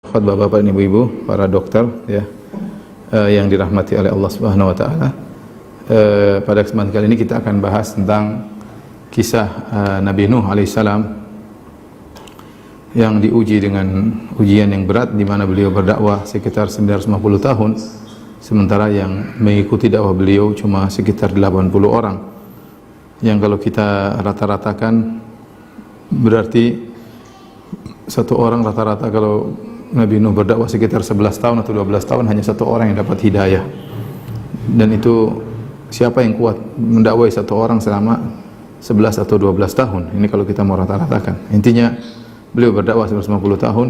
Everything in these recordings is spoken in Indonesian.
Bapak-bapak dan ibu-ibu, para dokter ya, yang dirahmati oleh Allah Subhanahu wa taala. Pada kesempatan kali ini kita akan bahas tentang kisah Nabi Nuh alaihissalam yang diuji dengan ujian yang berat, di mana beliau berdakwah sekitar 950 tahun, sementara yang mengikuti dakwah beliau cuma sekitar 80 orang. Yang kalau kita rata-ratakan berarti satu orang rata-rata, kalau Nabi Nuh berdakwah sekitar 11 tahun atau 12 tahun, hanya satu orang yang dapat hidayah. Dan itu siapa yang kuat mendakwai satu orang selama 11 atau 12 tahun? Ini kalau kita mau rata-ratakan. Intinya beliau berdakwah 150 tahun,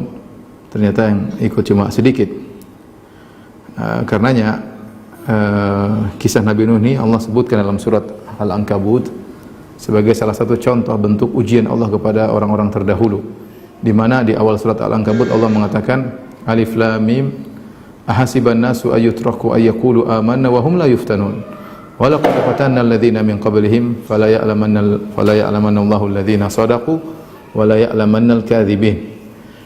ternyata yang ikut cuma sedikit. Karenanya kisah Nabi Nuh ini Allah sebutkan dalam surat Al-Ankabut sebagai salah satu contoh bentuk ujian Allah kepada orang-orang terdahulu, di mana di awal surat Al-Ankabut Allah mengatakan Alif Lam Mim ahasiban nasu ayyutraku ayyaqulu amanna wa hum la yuftanun wa laqad fatanna alladhina min qablihim fala ya'lamanna Allahu alladhina sadaqu wa la ya'lamanna al-kadhibin.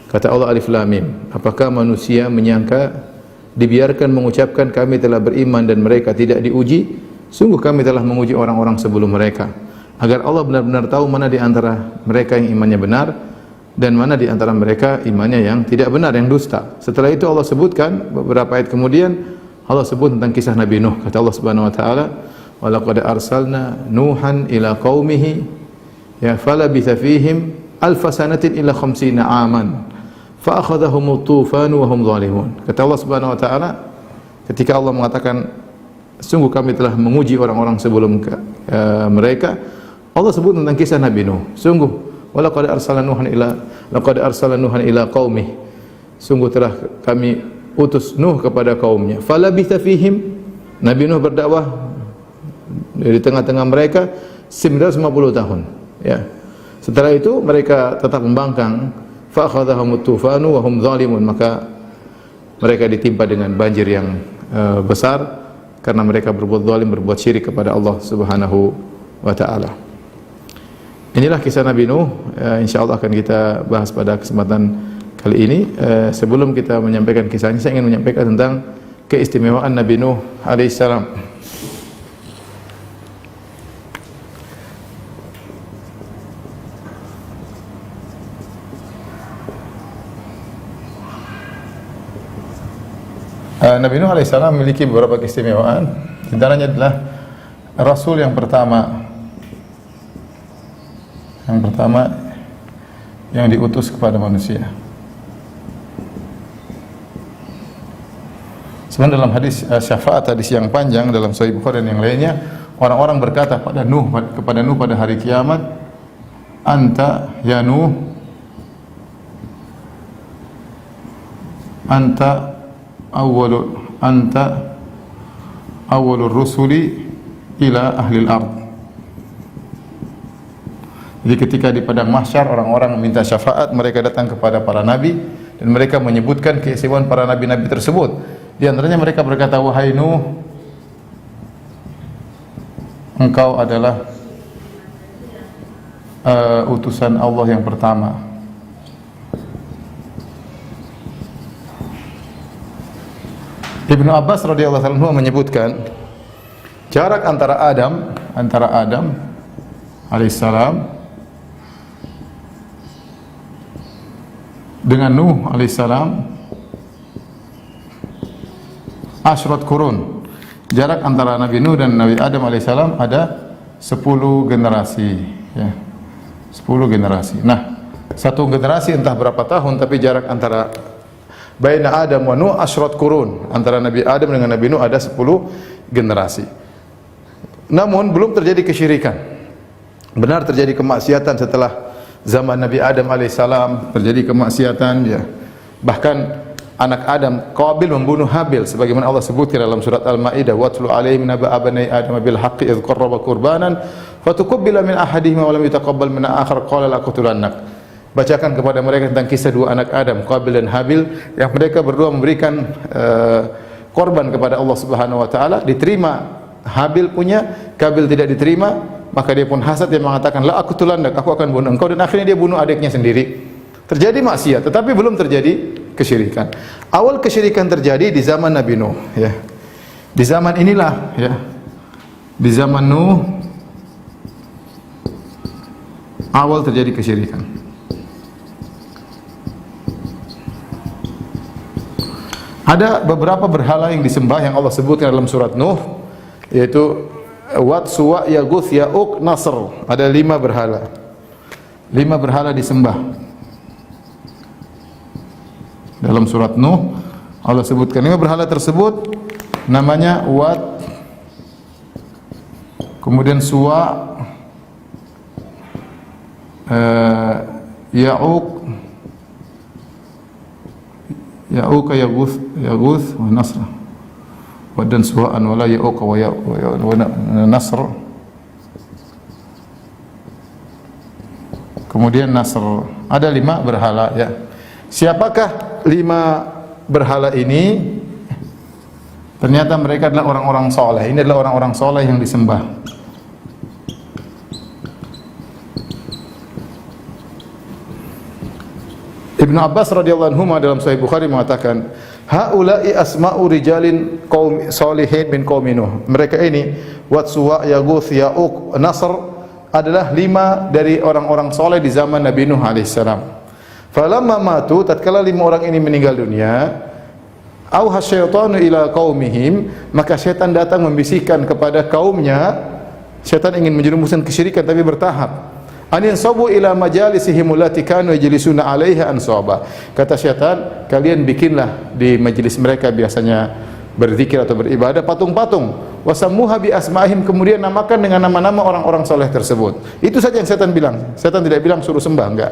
Kata Allah, Alif Lam Mim, apakah manusia menyangka dibiarkan mengucapkan kami telah beriman dan mereka tidak diuji? Sungguh kami telah menguji orang-orang sebelum mereka, agar Allah benar-benar tahu mana di antara mereka yang imannya benar dan mana di antara mereka imannya yang tidak benar, yang dusta. Setelah itu Allah sebutkan beberapa ayat kemudian, Allah sebut tentang kisah Nabi Nuh. Kata Allah Subhanahu wa taala, "Wa laqad arsalna Nuhan ila qaumihi ya falabitha fihim alf sanatin illa 50 aman fa akhadhahum at-tufan wa hum zalimun." Kata Allah Subhanahu wa taala, ketika Allah mengatakan sungguh kami telah menguji orang-orang sebelum mereka, Allah sebut tentang kisah Nabi Nuh. Sungguh walaqad arsalna Nuhan ila qaumih, sungguh telah kami utus Nuh kepada kaumnya. Falabitha fihim, Nabi Nuh berdakwah di tengah-tengah mereka 950 tahun ya. Setelah itu mereka tetap membangkang, fa akhadhahum at-tufanu wa hum zalimun, maka mereka ditimpa dengan banjir yang besar karena mereka berbuat zalim, berbuat syirik kepada Allah Subhanahu wa taala. Inilah kisah Nabi Nuh, insyaallah akan kita bahas pada kesempatan kali ini. Sebelum kita menyampaikan kisahnya, saya ingin menyampaikan tentang keistimewaan Nabi Nuh alaihissalam. Nabi Nuh alaihissalam memiliki beberapa keistimewaan. Di antaranya adalah Rasul yang pertama yang diutus kepada manusia. Sebenarnya dalam hadis syafaat, hadis yang panjang dalam Sahih Bukhari dan yang lainnya, orang-orang berkata kepada Nuh pada hari kiamat, anta ya Nuh, anta awwalur rusuli ila ahlil ard. Jadi ketika di padang mahsyar orang-orang meminta syafaat, mereka datang kepada para nabi dan mereka menyebutkan keistimewaan para nabi-nabi tersebut. Di antaranya mereka berkata, wahai Nuh, engkau adalah utusan Allah yang pertama. Ibnu Abbas radhiyallahu anhu menyebutkan jarak antara Adam alaihissalam dengan Nuh alaihissalam asyrat kurun. Jarak antara Nabi Nuh dan Nabi Adam alaihissalam ada 10 generasi ya. 10 generasi. Nah, satu generasi entah berapa tahun, tapi jarak antara baina Adam wa Nuh asyrat kurun. Antara Nabi Adam dengan Nabi Nuh ada 10 generasi. Namun belum terjadi kesyirikan. Benar terjadi kemaksiatan setelah zaman Nabi Adam alaihissalam, terjadi kemaksiatan ya. Bahkan anak Adam, Qabil membunuh Habil, sebagaimana Allah sebutkan dalam surat Al-Maidah, watlu alaihim naba abnai Adam bil haqqi idh qarraba qurbanan fatuqabbala min ahadihima wa lam yutaqabbal min akhar qala la aqtulannak. Bacakan kepada mereka tentang kisah dua anak Adam, Qabil dan Habil, yang mereka berdua memberikan korban kepada Allah Subhanahu wa taala. Diterima Habil punya, Qabil tidak diterima. Maka dia pun hasad, dia mengatakan, la aqtulannak, aku akan bunuh engkau, dan akhirnya dia bunuh adiknya sendiri. Terjadi maksiat, tetapi belum terjadi kesyirikan. Awal kesyirikan terjadi di zaman Nabi Nuh, ya. Di zaman inilah, ya. Di zaman Nuh awal terjadi kesyirikan. Ada beberapa berhala yang disembah yang Allah sebutkan dalam surat Nuh, yaitu Wat, Suwa, Yaguth, Ya'uq, Nasr. Ada 5 berhala. 5 berhala disembah. Dalam surat Nuh Allah sebutkan 5 berhala tersebut, namanya Wat, kemudian Suwa, Ya'uq, Yaguth, wa Nasr. Wadan Suwa'an wala Ya'uq wa Nasr. Kemudian Nasr. Ada 5 berhala, ya. Siapakah 5 berhala ini? Ternyata mereka adalah orang-orang soleh. Ini adalah orang-orang soleh yang disembah. Ibnu Abbas radhiyallahu anhu dalam Sahih Bukhari mengatakan, haula'i asma'u rijalin qaum solihin min qaumi Nuh. Mereka ini Wat, Suwa, Yaguth, Ya'uq, Nasr adalah 5 dari orang-orang soleh di zaman Nabi Nuh alaihissalam. Falamma matu, tatkala 5 orang ini meninggal dunia, auha syaitanu ila qaumihim, maka syaitan datang membisikkan kepada kaumnya. Syaitan ingin menjerumuskan kesyirikan tapi bertahap. Anin sabu ila majalisihim allati kanu yajlisuna 'alaiha ansaba. Kata syaitan, kalian bikinlah di majelis mereka biasanya berzikir atau beribadah patung-patung. Wasammuha bi asma'ihim, kemudian namakan dengan nama-nama orang-orang soleh tersebut. Itu saja yang syaitan bilang. Syaitan tidak bilang suruh sembah, enggak.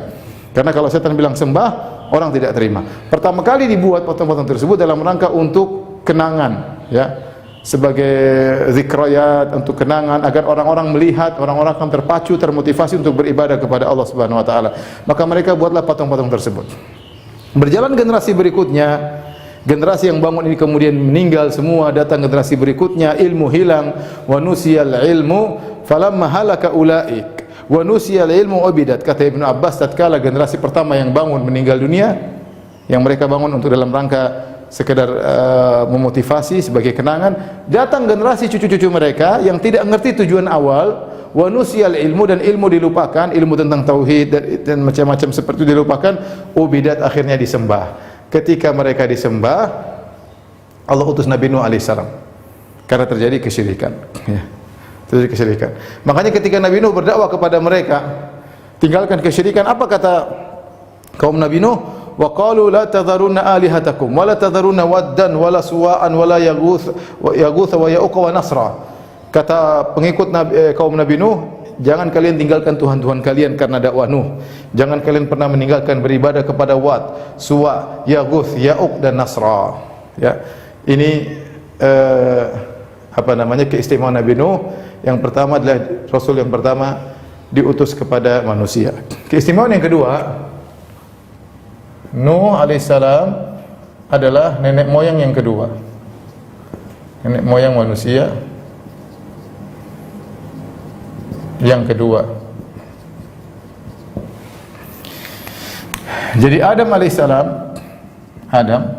Karena kalau syaitan bilang sembah, orang tidak terima. Pertama kali dibuat patung-patung tersebut dalam rangka untuk kenangan, ya. Sebagai zikrayat, untuk kenangan agar orang-orang melihat, orang-orang akan terpacu, termotivasi untuk beribadah kepada Allah Subhanahu wa taala. Maka mereka buatlah patung-patung tersebut. Berjalan generasi berikutnya, generasi yang bangun ini kemudian meninggal semua, datang generasi berikutnya, ilmu hilang, wa nusiyal ilmu falamma halaka ulaik wa nusiyal ilmu ubidat. Kata Ibnu Abbas, tatkala generasi pertama yang bangun meninggal dunia, yang mereka bangun untuk dalam rangka sekedar memotivasi sebagai kenangan, datang generasi cucu-cucu mereka yang tidak mengerti tujuan awal, wa nusiyal ilmu, dan ilmu dilupakan, ilmu tentang tauhid dan macam-macam seperti itu dilupakan, ubidat, akhirnya disembah. Ketika mereka disembah, Allah utus Nabi Nuh alaihissalam karena terjadi kesyirikan, ya. Terjadi kesyirikan. Makanya ketika Nabi Nuh berdakwah kepada mereka, tinggalkan kesyirikan, apa kata kaum Nabi Nuh? Wa qalu la tadharunna alihatakum wa la tadharunna waddan wa la suwa'an wa la yaguth wa ya'uq wa nasra. Kata pengikut kaum Nabi Nuh, jangan kalian tinggalkan Tuhan-Tuhan kalian karena dakwah Nuh. Jangan kalian pernah meninggalkan beribadah kepada Wad, Suwa, Yaguth, Ya'uq dan Nasra. Ya. Ini keistimewaan Nabi Nuh. Yang pertama adalah Rasul yang pertama diutus kepada manusia. Keistimewaan yang kedua, Nuh alaihissalam adalah nenek moyang yang kedua, nenek moyang manusia yang kedua. Jadi Adam alaihissalam, Adam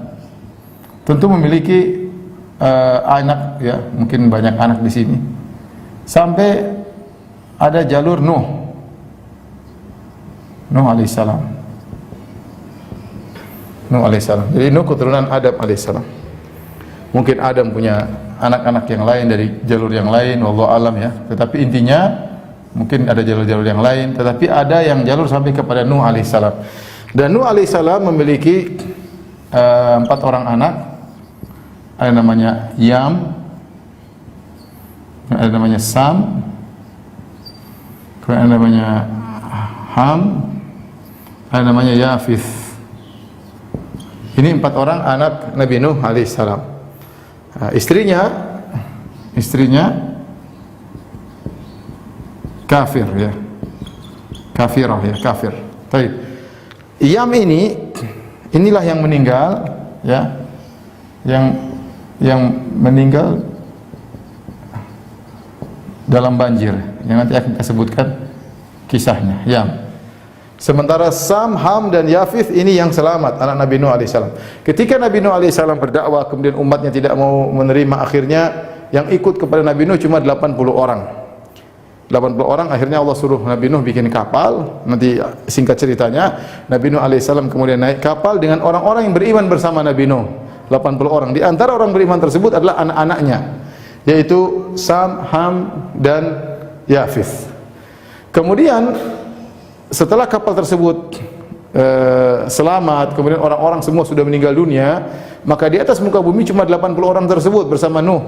tentu memiliki anak, ya, mungkin banyak anak di sini, sampai ada jalur Nuh alaihissalam. Nuh alaihissalam. Jadi Nuh keturunan Adam alaihissalam. Mungkin Adam punya anak-anak yang lain dari jalur yang lain, wallahu alam, ya. Tetapi intinya mungkin ada jalur-jalur yang lain, tetapi ada yang jalur sampai kepada Nuh alaihissalam. Dan Nuh alaihissalam memiliki 4 orang anak. Ada namanya Yam, ada namanya Sam, kemudian ada namanya Ham, ada namanya Yafith. Ini 4 orang anak Nabi Nuh alaihissalam. Istrinya kafir, ya, kafirah, ya, kafir. Baik. Iyam inilah yang meninggal, ya, yang meninggal dalam banjir, yang nanti akan kita sebutkan kisahnya. Yam. Sementara Sam, Ham dan Yafith ini yang selamat, anak Nabi Nuh alaihissalam. Ketika Nabi Nuh alaihissalam berdakwah, kemudian umatnya tidak mau menerima, akhirnya yang ikut kepada Nabi Nuh cuma 80 orang. 80 orang, akhirnya Allah suruh Nabi Nuh bikin kapal. Nanti singkat ceritanya, Nabi Nuh alaihissalam kemudian naik kapal dengan orang-orang yang beriman bersama Nabi Nuh. 80 orang. Di antara orang beriman tersebut adalah anak-anaknya, yaitu Sam, Ham dan Yafith. Kemudian setelah kapal tersebut selamat, kemudian orang-orang semua sudah meninggal dunia, maka di atas muka bumi cuma 80 orang tersebut bersama Nuh.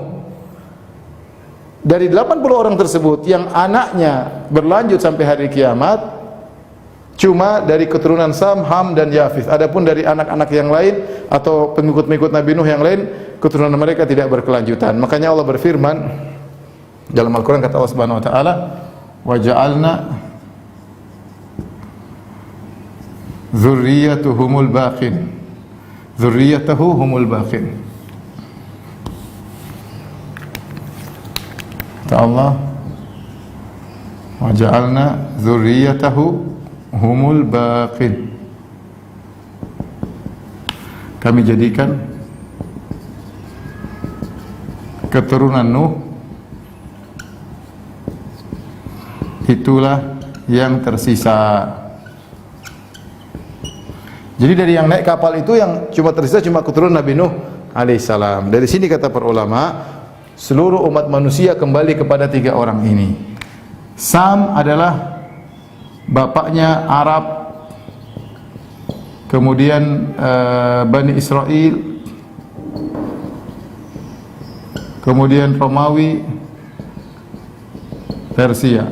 Dari 80 orang tersebut yang anaknya berlanjut sampai hari kiamat cuma dari keturunan Sam, Ham dan Yafith. Adapun dari anak-anak yang lain atau pengikut-pengikut Nabi Nuh yang lain, keturunan mereka tidak berkelanjutan. Makanya Allah berfirman dalam Al-Qur'an, kata Allah Subhanahu wa taala, "Wa ja'alna dzurriyyatuhumul baqin." Dzurriyyatuhu humul baqin. Kata Allah, "Wa ja'alna dzurriyyatahu humul baqin." Kami jadikan keturunan Nuh itulah yang tersisa. Jadi dari yang naik kapal itu yang cuma tersisa cuma keturunan Nabi Nuh alaihissalam. Dari sini kata para ulama, seluruh umat manusia kembali kepada 3 orang ini. Sam adalah bapaknya Arab, kemudian Bani Israel, kemudian Romawi, Persia.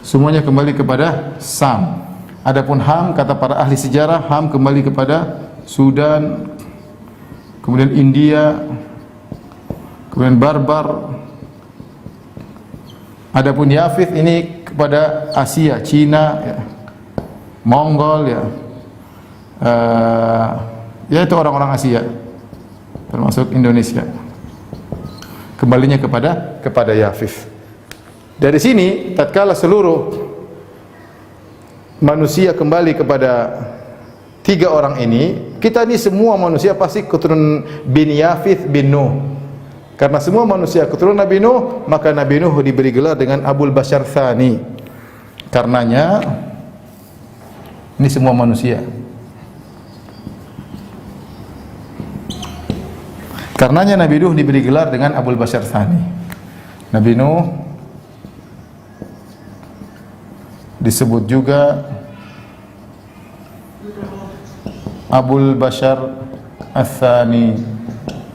Semuanya kembali kepada Sam. Adapun Ham, kata para ahli sejarah, Ham kembali kepada Sudan, kemudian India, kemudian Barbar. Adapun Yafith ini kepada Asia, Cina, ya, Mongol, ya, yaitu orang-orang Asia, termasuk Indonesia. Kembalinya kepada Yafith. Dari sini, tatkala seluruh manusia kembali kepada 3 orang ini, kita ini semua manusia pasti keturunan bin Yafith bin Nuh. Karena semua manusia keturunan Nabi Nuh, maka Nabi Nuh diberi gelar dengan Abul Bashar Tsani. Karenanya ini semua manusia. Karenanya Nabi Nuh diberi gelar dengan Abul Bashar Tsani. Nabi Nuh disebut juga Abul Bashar Ats-Tsani,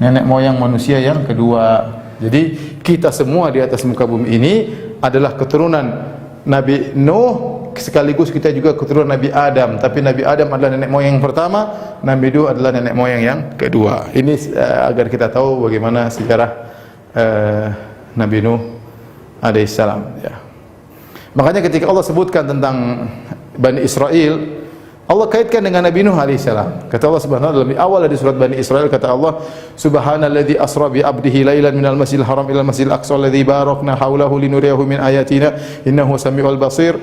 nenek moyang manusia yang kedua. Jadi kita semua di atas muka bumi ini adalah keturunan Nabi Nuh, sekaligus kita juga keturunan Nabi Adam. Tapi Nabi Adam adalah nenek moyang yang pertama, Nabi Nuh adalah nenek moyang yang kedua. Ini agar kita tahu bagaimana sejarah Nabi Nuh alaihissalam, ya. Makanya ketika Allah sebutkan tentang Bani Israel, Allah kaitkan dengan Nabi Nuh alaihissalam. Kata Allah Subhanahu wa taala dalam awal dari surat Bani Israel, kata Allah, "Subhanalladzi asra bi 'abdihi lailan minal masjidil haram ilal masjidil aqsa alladzi barakna haulahu linuriyahu min ayatina innahu samiul basir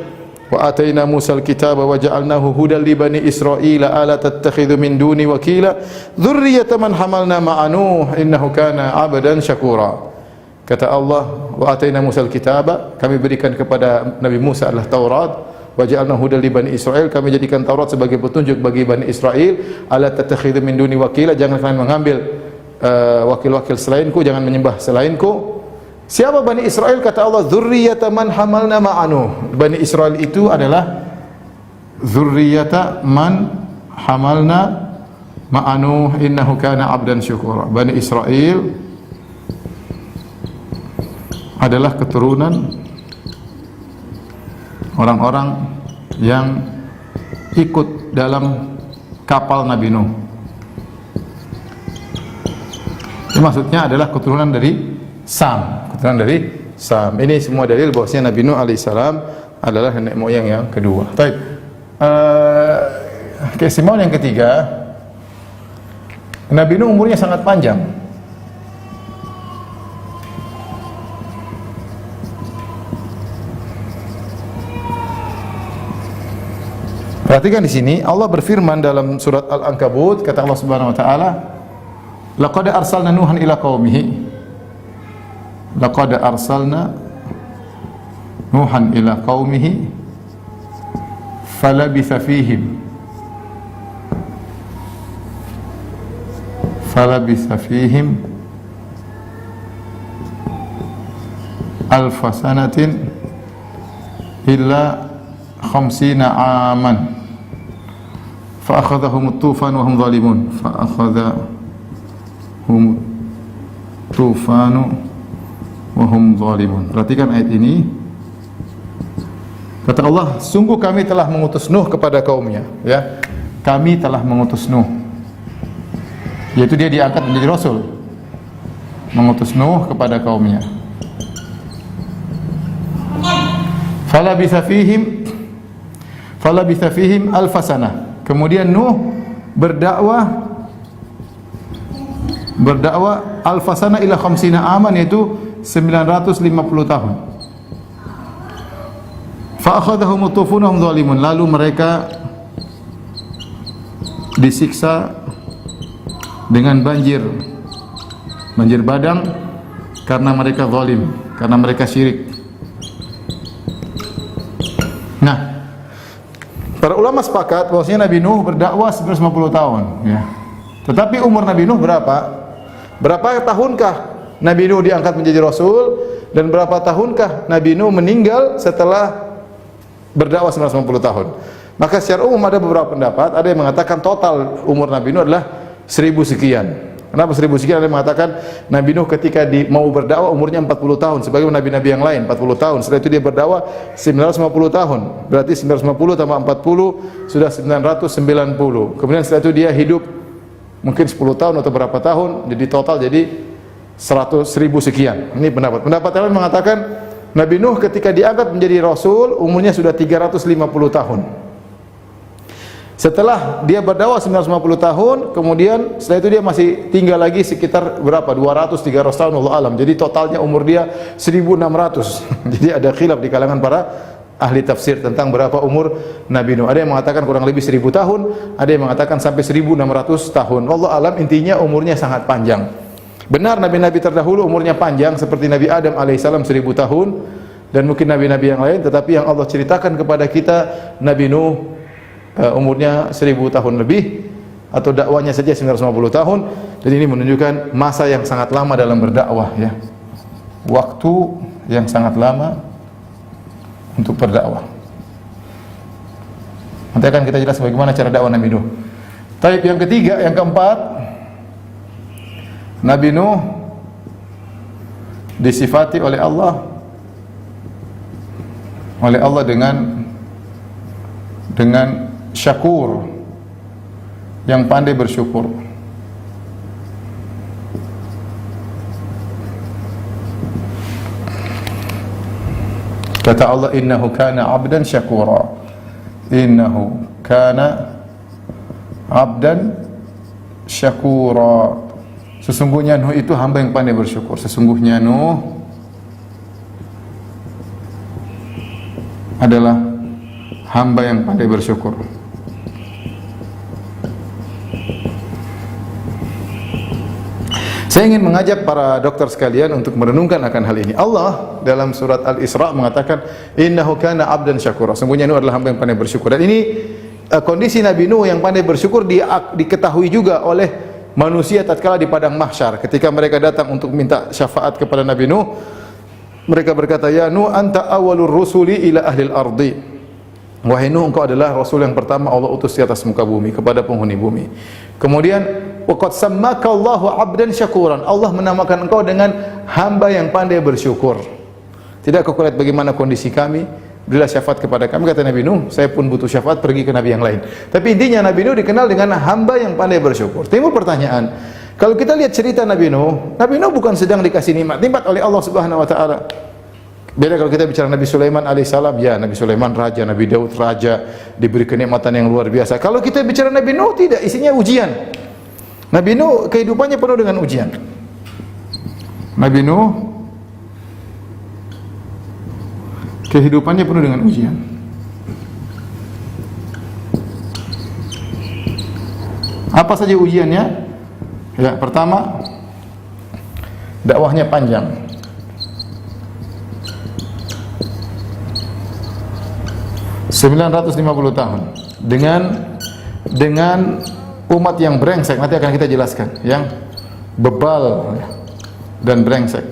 wa ataina Musal kitaba wa ja'alnahu hudan li bani Israila ala tattakhidhu min duni wakila dzurriyyata man hamalna ma'a Nuh innahu kana 'abdan syakura." Kata Allah, "Wa ataina Musal kitaba," kami berikan kepada Nabi Musa adalah Taurat. "Wa ja'alna hudan li bani Israil," kami jadikan Taurat sebagai petunjuk bagi Bani Israel. "Ala tattakhidhu min duni wakila," jangan kalian mengambil wakil-wakil selainku, jangan menyembah selainku. Siapa Bani Israel? Kata Allah, "Dzurriyyata man hamalna ma'anu." Bani Israel itu adalah dzurriyyata man hamalna ma'anu innahu kana 'abdan syukura. Bani Israel adalah keturunan orang-orang yang ikut dalam kapal Nabi Nuh. Ini maksudnya adalah keturunan dari Sam, keturunan dari Sam. Ini semua dalil bahwasanya Nabi Nuh alaihissalam adalah nenek moyang yang kedua. Baik. Keistimewaan yang ketiga, Nabi Nuh umurnya sangat panjang. Perhatikan di sini Allah berfirman dalam surat Al-Ankabut, kata Allah Subhanahu wa taala, "Laqad arsalna Nuhan ila qaumihi." Laqad arsalna Nuhan ila qaumihi falabitha fihim alfa sanatin illa khamsina aman fa akhadhahum at-tufan wa hum zalimun Perhatikan ayat ini. Kata Allah, sungguh kami telah mengutus Nuh kepada kaumnya, ya. Kami telah mengutus Nuh. Yaitu dia diangkat menjadi rasul. Mengutus Nuh kepada kaumnya. Falabitha fihim alfasana. Kemudian Nuh berdakwah alfasana ila khamsina aman, yaitu 950 tahun. Fa akhadhahum at-tufan wa hum zalimun. Lalu mereka disiksa dengan banjir badang karena mereka zalim, karena mereka syirik. Nah, para ulama sepakat bahwasanya Nabi Nuh berdakwah 950 tahun, ya. Tetapi umur Nabi Nuh berapa? Berapa tahunkah Nabi Nuh diangkat menjadi rasul, dan berapa tahunkah Nabi Nuh meninggal setelah berdakwah 950 tahun? Maka secara umum ada beberapa pendapat. Ada yang mengatakan total umur Nabi Nuh adalah 1000 sekian. Kenapa 1000 sekian? Ada yang mengatakan Nabi Nuh ketika mau berdakwah umurnya 40 tahun sebagaimana nabi-nabi yang lain, 40 tahun. Setelah itu dia berdakwah 950 tahun. Berarti 950 tambah 40 sudah 990. Kemudian setelah itu dia hidup mungkin 10 tahun atau berapa tahun, jadi total jadi 1000 sekian. Ini pendapat. Pendapat lain mengatakan Nabi Nuh ketika diangkat menjadi rasul umurnya sudah 350 tahun. Setelah dia berdakwah 950 tahun, kemudian setelah itu dia masih tinggal lagi sekitar berapa? 200-300 tahun, Allah alam. Jadi totalnya umur dia 1600. Jadi ada khilaf di kalangan para ahli tafsir tentang berapa umur Nabi Nuh. Ada yang mengatakan kurang lebih 1000 tahun, ada yang mengatakan sampai 1600 tahun. Allah alam, intinya umurnya sangat panjang. Benar nabi-nabi terdahulu umurnya panjang seperti Nabi Adam alaihissalam 1000 tahun, dan mungkin nabi-nabi yang lain, tetapi yang Allah ceritakan kepada kita Nabi Nuh umurnya 1000 tahun lebih, atau dakwanya saja 950 tahun. Dan ini menunjukkan masa yang sangat lama dalam berdakwah, ya. Waktu yang sangat lama untuk berdakwah. Nanti akan kita jelas bagaimana cara dakwah Nabi Nuh. Taib yang ketiga, yang keempat, Nabi Nuh disifati oleh Allah dengan syakur, yang pandai bersyukur. Kata Allah, innahu kana 'abdan syakura. Innahu kana 'abdan syakura. Sesungguhnya Nuh itu hamba yang pandai bersyukur. Sesungguhnya Nuh adalah hamba yang pandai bersyukur. Saya ingin mengajak para dokter sekalian untuk merenungkan akan hal ini. Allah dalam surat Al-Isra mengatakan, innahu kana 'abdan syakura. Sesungguhnya Nuh adalah hamba yang pandai bersyukur. Dan ini kondisi Nabi Nuh yang pandai bersyukur diketahui juga oleh manusia tatkala di padang mahsyar. Ketika mereka datang untuk minta syafaat kepada Nabi Nuh, mereka berkata, ya Nuh, anta awwalur rusuli ila ahlil ardi. Wahai Nuh, engkau adalah rasul yang pertama Allah utus di atas muka bumi kepada penghuni bumi. Kemudian waqad sammaka Allahu 'abdan syakuran. Allah menamakan engkau dengan hamba yang pandai bersyukur. Tidak kau lihat bagaimana kondisi kami? Berilah syafaat kepada kami. Kata Nabi Nuh, saya pun butuh syafaat, pergi ke nabi yang lain. Tapi intinya Nabi Nuh dikenal dengan hamba yang pandai bersyukur. Timbul pertanyaan, kalau kita lihat cerita Nabi Nuh bukan sedang dikasih nikmat oleh Allah Subhanahu wa taala. Beda kalau kita bicara Nabi Sulaiman alaihissalam, ya Nabi Sulaiman raja, Nabi Daud raja, diberi kenikmatan yang luar biasa. Kalau kita bicara Nabi Nuh, tidak, isinya ujian. Nabi Nuh kehidupannya penuh dengan ujian. Nabi Nuh kehidupannya penuh dengan ujian. Apa saja ujiannya? Ya, pertama, dakwahnya panjang. ...950 tahun dengan umat yang brengsek. Nanti akan kita jelaskan, yang bebal dan brengsek.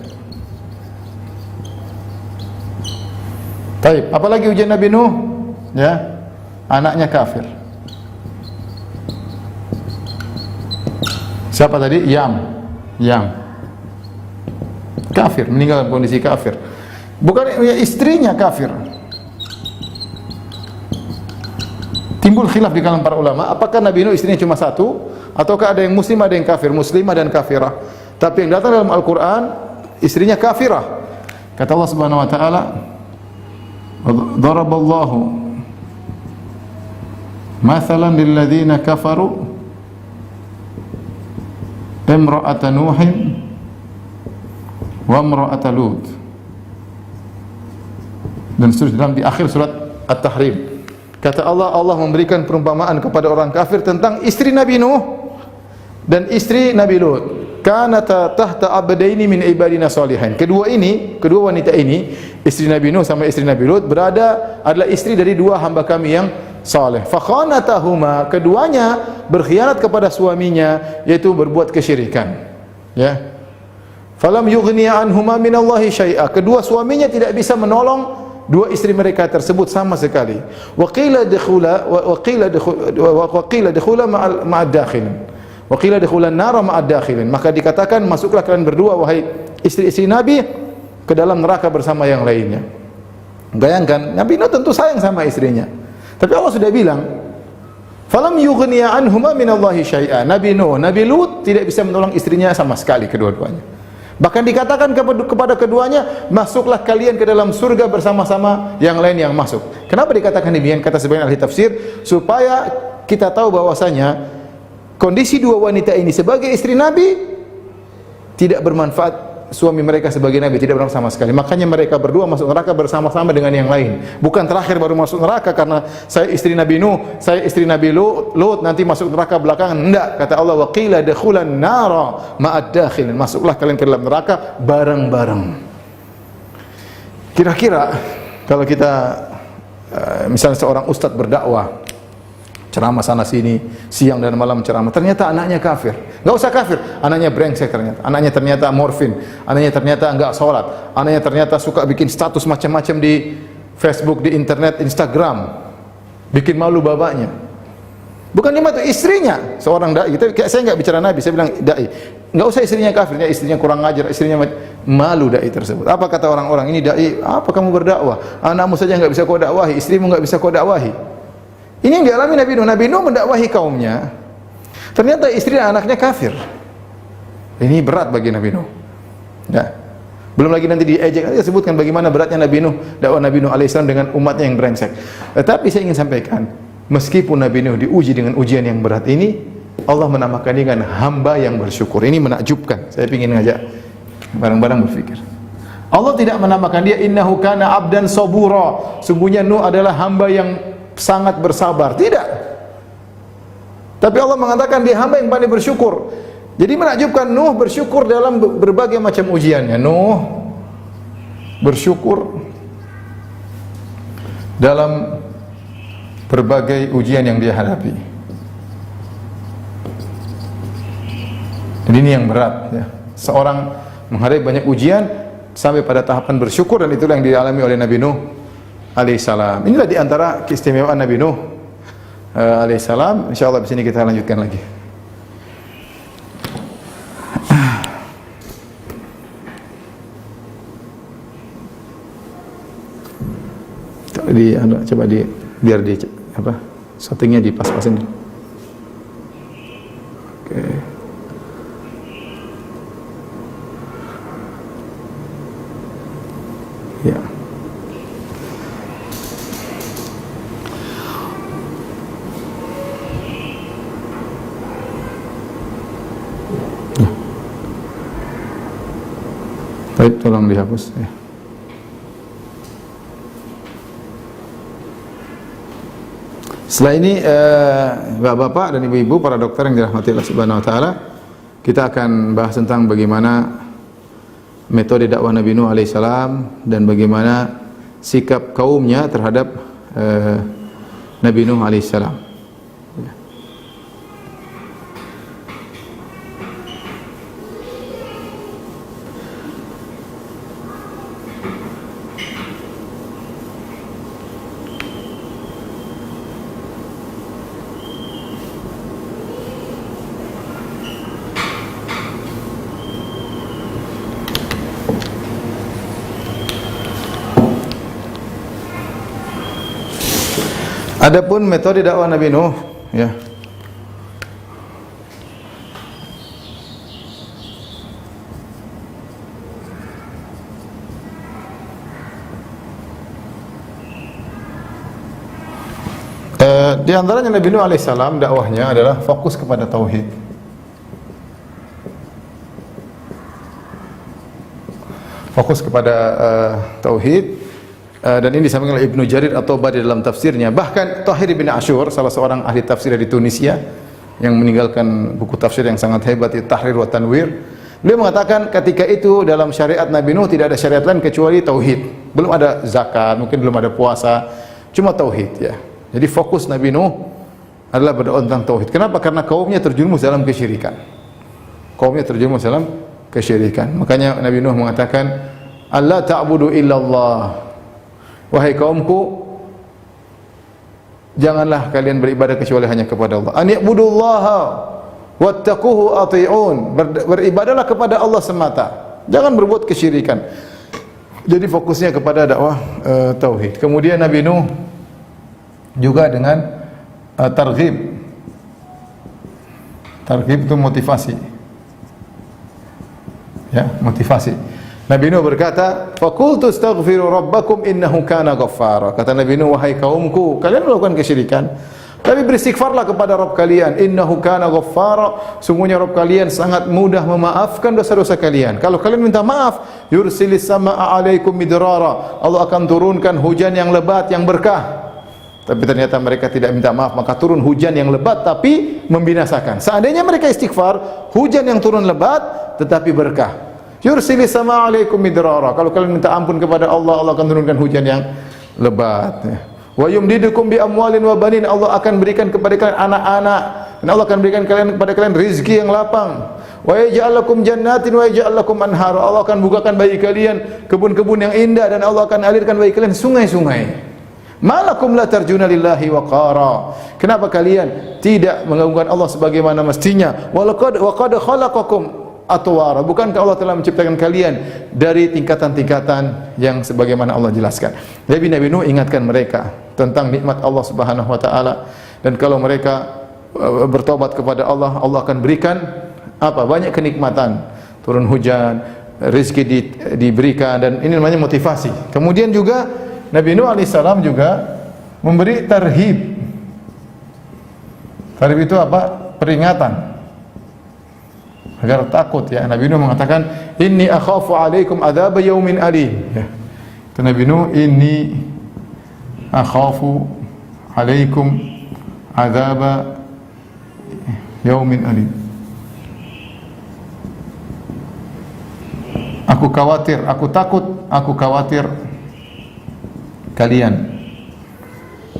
Baik, apalagi ujian Nabi Nuh? Ya, anaknya kafir. Siapa tadi? Yam. Kafir, meninggal dalam kondisi kafir. Bukan ya, istrinya kafir. Timbul khilaf di kalangan para ulama, apakah Nabi Nuh istrinya cuma satu, ataukah ada yang muslim, ada yang kafir, muslimah dan kafirah. Tapi yang datang dalam Al-Quran, istrinya kafirah. Kata Allah Subhanahu wa taala, "Daraballahu mathalan lil ladzina kafaru imra'ata Nuhin wa imra'ata Lut." Dan seterusnya dalam di akhir surat At-Tahrim. Kata Allah, Allah memberikan perumpamaan kepada orang kafir tentang istri Nabi Nuh dan istri Nabi Lut. Kanata tahta abdaini min ibadina salihin. Kedua wanita ini, istri Nabi Nuh sama istri Nabi Lut adalah istri dari dua hamba kami yang saleh. Fa khanatahuma, keduanya berkhianat kepada suaminya, yaitu berbuat kesyirikan. Ya. Falam yughniya anhuma minallahi syai'a. Kedua suaminya tidak bisa menolong dua istri mereka tersebut sama sekali. Wa qila dukhula ma'ad dakhilin. Wa qila dukhulan nara ma'ad dakhilin. Maka dikatakan masuklah kalian berdua wahai istri-istri Nabi ke dalam neraka bersama yang lainnya. Bayangkan, Nabi Nuh tentu sayang sama istrinya. Tapi Allah sudah bilang, falam yughniya anhuma minallahi syai'a. Nabi Nuh, Nabi Lut tidak bisa menolong istrinya sama sekali kedua-duanya. Bahkan dikatakan kepada keduanya, masuklah kalian ke dalam surga bersama-sama yang lain yang masuk. Kenapa dikatakan demikian? Kata sebagian ahli tafsir, supaya kita tahu bahwasanya kondisi dua wanita ini sebagai istri Nabi tidak bermanfaat. Suami mereka sebagai Nabi tidak bermanfaat sama sekali. Makanya mereka berdua masuk neraka bersama-sama dengan yang lain. Bukan terakhir baru masuk neraka karena saya istri Nabi Nuh, saya istri Nabi Lut, nanti masuk neraka belakangan. Enggak, kata Allah, wa qila dukhulan nara ma'ad dakhilin. Masuklah kalian ke dalam neraka bareng-bareng. Kira-kira kalau kita misalnya seorang ustadz berdakwah, ceramah sana sini, siang dan malam ceramah, ternyata anaknya kafir. Enggak usah kafir, anaknya brengsek ternyata. Anaknya ternyata morfin, anaknya ternyata enggak sholat, anaknya ternyata suka bikin status macam-macam di Facebook, di internet, Instagram, bikin malu bapaknya. Bukan cuma itu, istrinya seorang dai. Saya enggak bicara Nabi, saya bilang dai. Enggak usah istrinya kafir, istrinya kurang ajar, istrinya malu dai tersebut. Apa kata orang-orang, ini dai, apa kamu berdakwah? Anakmu saja enggak bisa kau dakwahi, istrimu enggak bisa kau dakwahi. Ini yang dialami Nabi Nuh. Nabi Nuh mendakwahi kaumnya, ternyata istri dan anaknya kafir. Ini berat bagi Nabi Nuh. Ya. Belum lagi nanti diejek, nanti sebutkan bagaimana beratnya Nabi Nuh, dakwah Nabi Nuh alaihissalam dengan umatnya yang brengsek. Tetapi saya ingin sampaikan, meskipun Nabi Nuh diuji dengan ujian yang berat ini, Allah menamakan dia dengan hamba yang bersyukur. Ini menakjubkan. Saya ingin ngajak bareng-bareng berfikir. Allah tidak menamakan dia innahu kana abdan sabura. Sungguhnya Nuh adalah hamba yang sangat bersabar, tidak. Tapi Allah mengatakan dia hamba yang pandai bersyukur. Jadi menakjubkan, Nuh bersyukur dalam berbagai macam ujiannya. Nuh bersyukur dalam berbagai ujian yang dia hadapi. Jadi ini yang berat, ya. Seorang menghadapi banyak ujian sampai pada tahapan bersyukur, dan itulah yang dialami oleh Nabi Nuh alaihissalam. Inilah diantara keistimewaan Nabi Nuh alaihissalam. InsyaAllah di sini kita lanjutkan lagi. Coba biar di apa? Settingnya dipas-pasin. Oke. Ya. Baik, tolong dihapus ya. Setelah ini bapak-bapak dan ibu-ibu para dokter yang dirahmati Allah Subhanahu wa taala, kita akan bahas tentang bagaimana metode dakwah Nabi Nuh alaihissalam dan bagaimana sikap kaumnya terhadap Nabi Nuh alaihissalam. Adapun metode dakwah Nabi Nuh, ya. Di antaranya Nabi Nuh alaihissalam dakwahnya adalah fokus kepada tauhid. Fokus kepada tauhid. Dan ini disampaikan oleh Ibnu Jarir At-Tabari dalam tafsirnya. Bahkan Tahir bin Ashur, salah seorang ahli tafsir di Tunisia yang meninggalkan buku tafsir yang sangat hebat, Tahrir wa Tanwir, beliau mengatakan ketika itu dalam syariat Nabi Nuh tidak ada syariat lain kecuali tauhid. Belum ada zakat, mungkin belum ada puasa, cuma tauhid, ya. Jadi fokus Nabi Nuh adalah berdakwah tentang tauhid. Kenapa? Karena kaumnya terjerumus dalam kesyirikan. Kaumnya terjerumus dalam kesyirikan. Makanya Nabi Nuh mengatakan, "Allah ta'budu illallah." Wahai kaumku, janganlah kalian beribadah kecuali hanya kepada Allah. An ya'budullaha wattaquhu ati'un. Beribadahlah kepada Allah semata. Jangan berbuat kesyirikan. Jadi fokusnya kepada dakwah tauhid. Kemudian Nabi Nuh juga dengan targhib. Targhib itu motivasi. Ya, motivasi. Nabi Nuh berkata, "Faqultu astaghfiru rabbakum innahu kana ghaffara." Kata Nabi Nuh, wahai kaumku, kalian melakukan kesyirikan, tapi beristighfarlah kepada Rabb kalian, innahu kana ghaffara, sungguhnya Rabb kalian sangat mudah memaafkan dosa-dosa kalian. Kalau kalian minta maaf, yursilis samaa'a 'alaikum midrara, Allah akan turunkan hujan yang lebat, yang berkah. Tapi ternyata mereka tidak minta maaf, maka turun hujan yang lebat tapi membinasakan. Seandainya mereka istighfar, hujan yang turun lebat tetapi berkah. Yursilis samaa'a 'alaikum midrara. Kalau kalian minta ampun kepada Allah, Allah akan turunkan hujan yang lebat. Wa yumdidukum bi amwalin wa banin. Allah akan berikan kepada kalian anak-anak, dan Allah akan berikan kepada kalian rezeki yang lapang. Wa yaj'al lakum jannatin wa yaj'al lakum anhara. Allah akan bukakan bagi kalian kebun-kebun yang indah, dan Allah akan alirkan bagi kalian sungai-sungai. Malakum la tarjuna lillahi waqara. Kenapa kalian tidak mengagungkan Allah sebagaimana mestinya? Wa qad khalaqakum atwara. Bukankah Allah telah menciptakan kalian dari tingkatan-tingkatan yang sebagaimana Allah jelaskan. Jadi Nabi Nuh ingatkan mereka tentang nikmat Allah Subhanahu wa taala, dan kalau mereka bertobat kepada Allah, Allah akan berikan apa? Banyak kenikmatan. Turun hujan, rezeki diberikan, dan ini namanya motivasi. Kemudian juga Nabi Nuh alaihissalam juga memberi tarhib. Tarhib itu apa? Peringatan. Agar takut, ya. Nabi Nuh mengatakan, inni akhafu alaikum adzab yaumin alim, ya. Itu Nabi Nuh, inni akhafu alaikum adzab yaumin alim. Aku khawatir, aku takut, aku khawatir kalian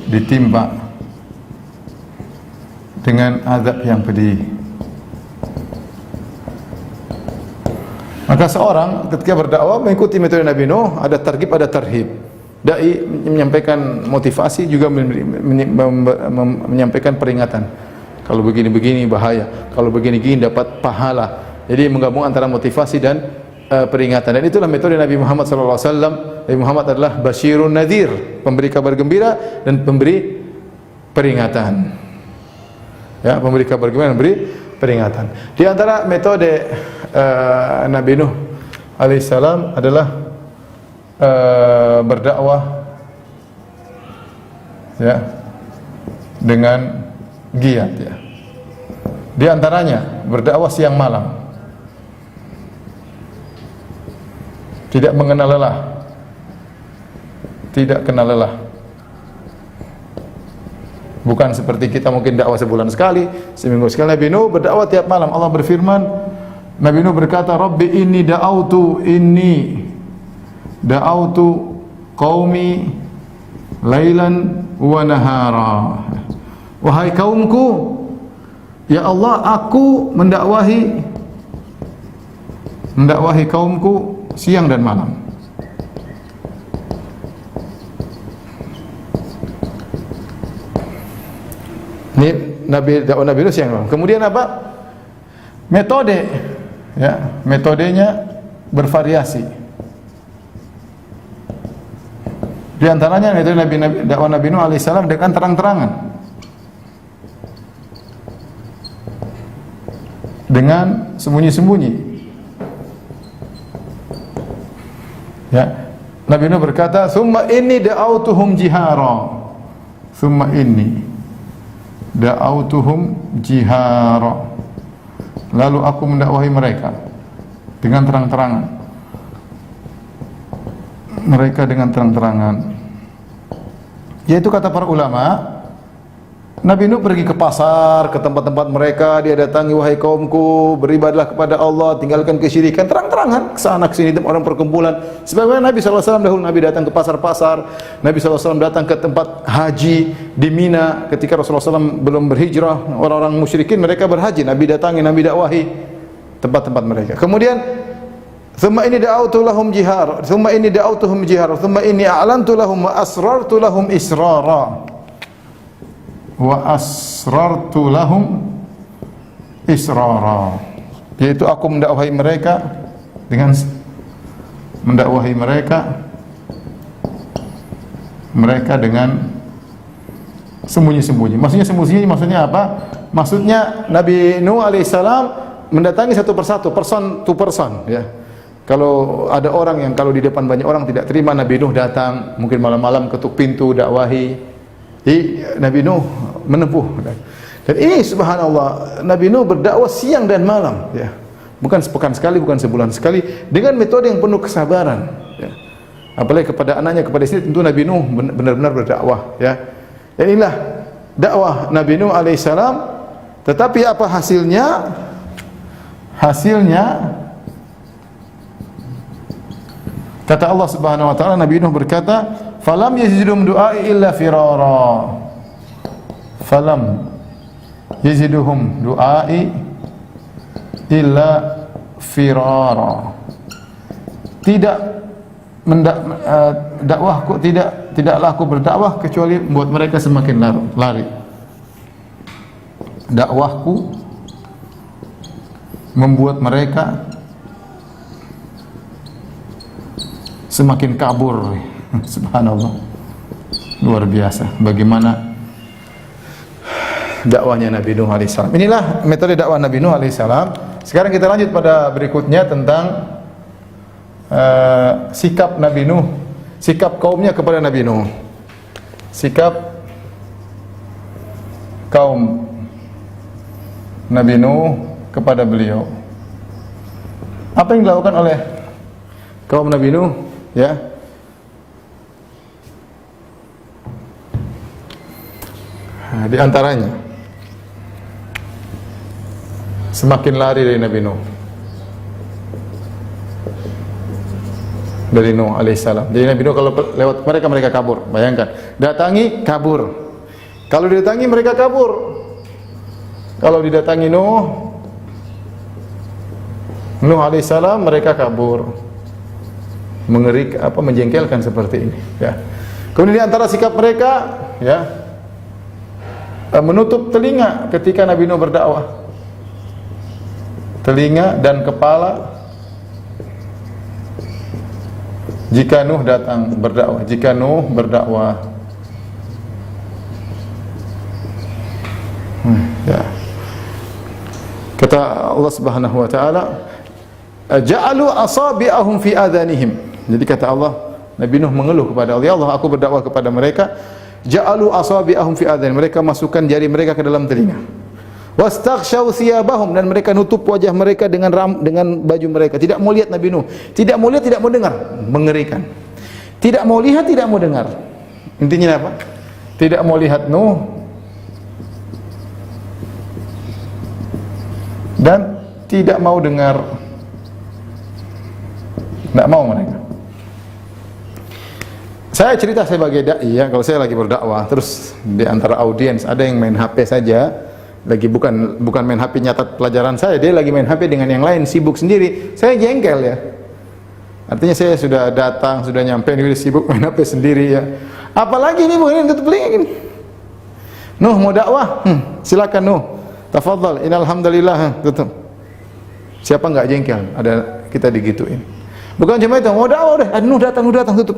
ditimpa dengan azab yang pedih. Maka seorang ketika berdakwah mengikuti metode Nabi Nuh, ada targhib, ada tarhib. Dai menyampaikan motivasi, juga menyampaikan peringatan. Kalau begini-begini bahaya, kalau begini-begini dapat pahala. Jadi menggabung antara motivasi dan peringatan. Dan itulah metode Nabi Muhammad SAW. Nabi Muhammad adalah basyirun nadhir, pemberi kabar gembira dan pemberi peringatan. Ya, pemberi kabar gembira dan pemberi peringatan. Di antara metode Nabi Nuh alaihissalam adalah berdakwah, ya, dengan giat, ya. Di antaranya berdakwah siang malam, tidak mengenal lelah, tidak kenal lelah. Bukan seperti kita mungkin dakwah sebulan sekali, seminggu sekali. Nabi Nuh berdakwah tiap malam. Allah berfirman, Nabi Nuh berkata, Rabbi inni da'autu qaumi lailan wa nahara. Wahai kaumku, ya Allah, aku mendakwahi kaumku siang dan malam. Ini dakwah Nabi Nuh siang dan malam. Kemudian apa? Metode, ya, metodenya bervariasi. Di antaranya itu dakwah Nabi Nuh alaihissalam dengan terang-terangan, dengan sembunyi-sembunyi. Ya, Nabi Nuh berkata, "Tsumma inni da'autuhum jihara." Tsumma inni da'autuhum jihara. Lalu aku mendakwahi mereka dengan terang-terangan. Mereka dengan terang-terangan. Yaitu kata para ulama, Nabi Nuh pergi ke pasar, ke tempat-tempat mereka, dia datangi, wahai kaumku, beribadahlah kepada Allah, tinggalkan kesyirikan, terang-terangan, ke sana ke sini orang perkumpulan. Sebagaimana Nabi SAW dahulu, Nabi datang ke pasar-pasar, Nabi SAW datang ke tempat haji di Mina, ketika Rasulullah SAW belum berhijrah, orang-orang musyrikin mereka berhaji, Nabi datangi, Nabi dakwahi tempat-tempat mereka. Kemudian, thumma inni da'autu lahum jihar, thumma inni da'autuhum jihar, thumma inni a'lantu lahum wa asrartu lahum israra. Wa asrartu lahum israra, yaitu aku mendakwahi mereka dengan dengan sembunyi-sembunyi. Maksudnya sembunyi, maksudnya apa? Maksudnya Nabi Nuh alaihissalam mendatangi satu persatu, person to person, ya. Kalau ada orang yang kalau di depan banyak orang tidak terima, Nabi Nuh datang, mungkin malam-malam ketuk pintu, dakwahi. Nabi Nuh menempuh. Dan ini subhanallah, Nabi Nuh berdakwah siang dan malam, ya. Bukan sepekan sekali, bukan sebulan sekali, dengan metode yang penuh kesabaran, ya. Apalagi kepada anaknya, kepada istri, tentu Nabi Nuh benar-benar berdakwah, ya. Dan inilah dakwah Nabi Nuh alaihissalam. Tetapi apa hasilnya? Hasilnya kata Allah Subhanahu wa taala, Nabi Nuh berkata, falam yazidum du'ai illa firara. Falam yaziduhum du'ai illa firara. Tidaklah aku berdakwah kecuali membuat mereka semakin lari. Dakwahku membuat mereka semakin kabur. Subhanallah, luar biasa bagaimana dakwahnya Nabi Nuh alaihissalam. Inilah metode dakwah Nabi Nuh alaihissalam. Sekarang kita lanjut pada berikutnya tentang sikap Nabi Nuh, sikap kaumnya kepada Nabi Nuh, sikap kaum Nabi Nuh kepada beliau. Apa yang dilakukan oleh kaum Nabi Nuh, ya? Di antaranya semakin lari dari Nabi Nuh, dari Nuh alaihissalam. Jadi Nabi Nuh kalau lewat mereka kabur. Bayangkan, datangi kabur. Kalau didatangi mereka kabur. Kalau didatangi Nuh alaihissalam mereka kabur. Mengerikan, menjengkelkan seperti ini, ya. Kemudian di antara sikap mereka, ya, menutup telinga ketika Nabi Nuh berdakwah. Telinga dan kepala jika Nuh datang berdakwah, jika Nuh berdakwah. Ya. Kata Allah Subhanahu wa taala, ja'alu asabi'ahum fi adhanihim. Jadi kata Allah, Nabi Nuh mengeluh kepada Allah, ya Allah, aku berdakwah kepada mereka. Ja'alu asabi'ahum fi adhan, mereka masukkan jari mereka ke dalam telinga. Wastaghshaw thiyabahum, dan mereka nutup wajah mereka dengan baju mereka. Tidak mau lihat Nabi Nuh, tidak mau lihat, tidak mau dengar. Mengerikan. Tidak mau lihat, tidak mau dengar. Intinya apa? Tidak mau lihat Nuh, dan tidak mau dengar, tidak mau mereka. Saya cerita sebagai dai ya, kalau saya lagi berdakwah, terus di antara audiens ada yang main HP saja, lagi bukan main HP nyatat pelajaran saya, dia lagi main HP dengan yang lain, sibuk sendiri. Saya jengkel ya. Artinya saya sudah datang, sudah nyampe, ini sibuk main HP sendiri ya. Apalagi ini mungkin tutup link. Nuh mau dakwah, silakan Nuh. Tafadhal, innal hamdalillah, tutup. Siapa enggak jengkel? Ada kita digituin. Bukan cuma itu, mau dakwah udah, Nuh datang, tutup.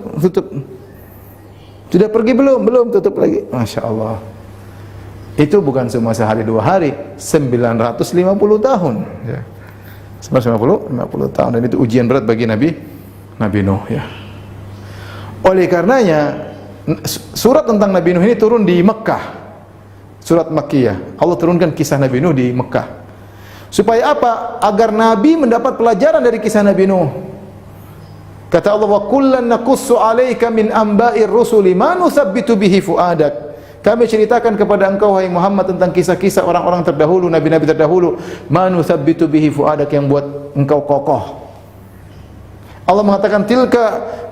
Sudah pergi belum? Belum, tutup lagi. Masya Allah. Itu bukan cuma sehari dua hari, 950 tahun. Ya. 950 tahun, dan itu ujian berat bagi Nabi Nuh. Ya. Oleh karenanya, surat tentang Nabi Nuh ini turun di Mekah. Surat Makkiyah. Allah turunkan kisah Nabi Nuh di Mekah. Supaya apa? Agar Nabi mendapat pelajaran dari kisah Nabi Nuh. Kata Allah, wa kullan naqussu 'alaika min amba'ir rusuli ma nusabbitu bihi fuadak. Kami ceritakan kepada engkau wahai Muhammad tentang kisah-kisah orang-orang terdahulu, nabi-nabi terdahulu, ma nusabbitu bihi fuadak, yang buat engkau kokoh. Allah mengatakan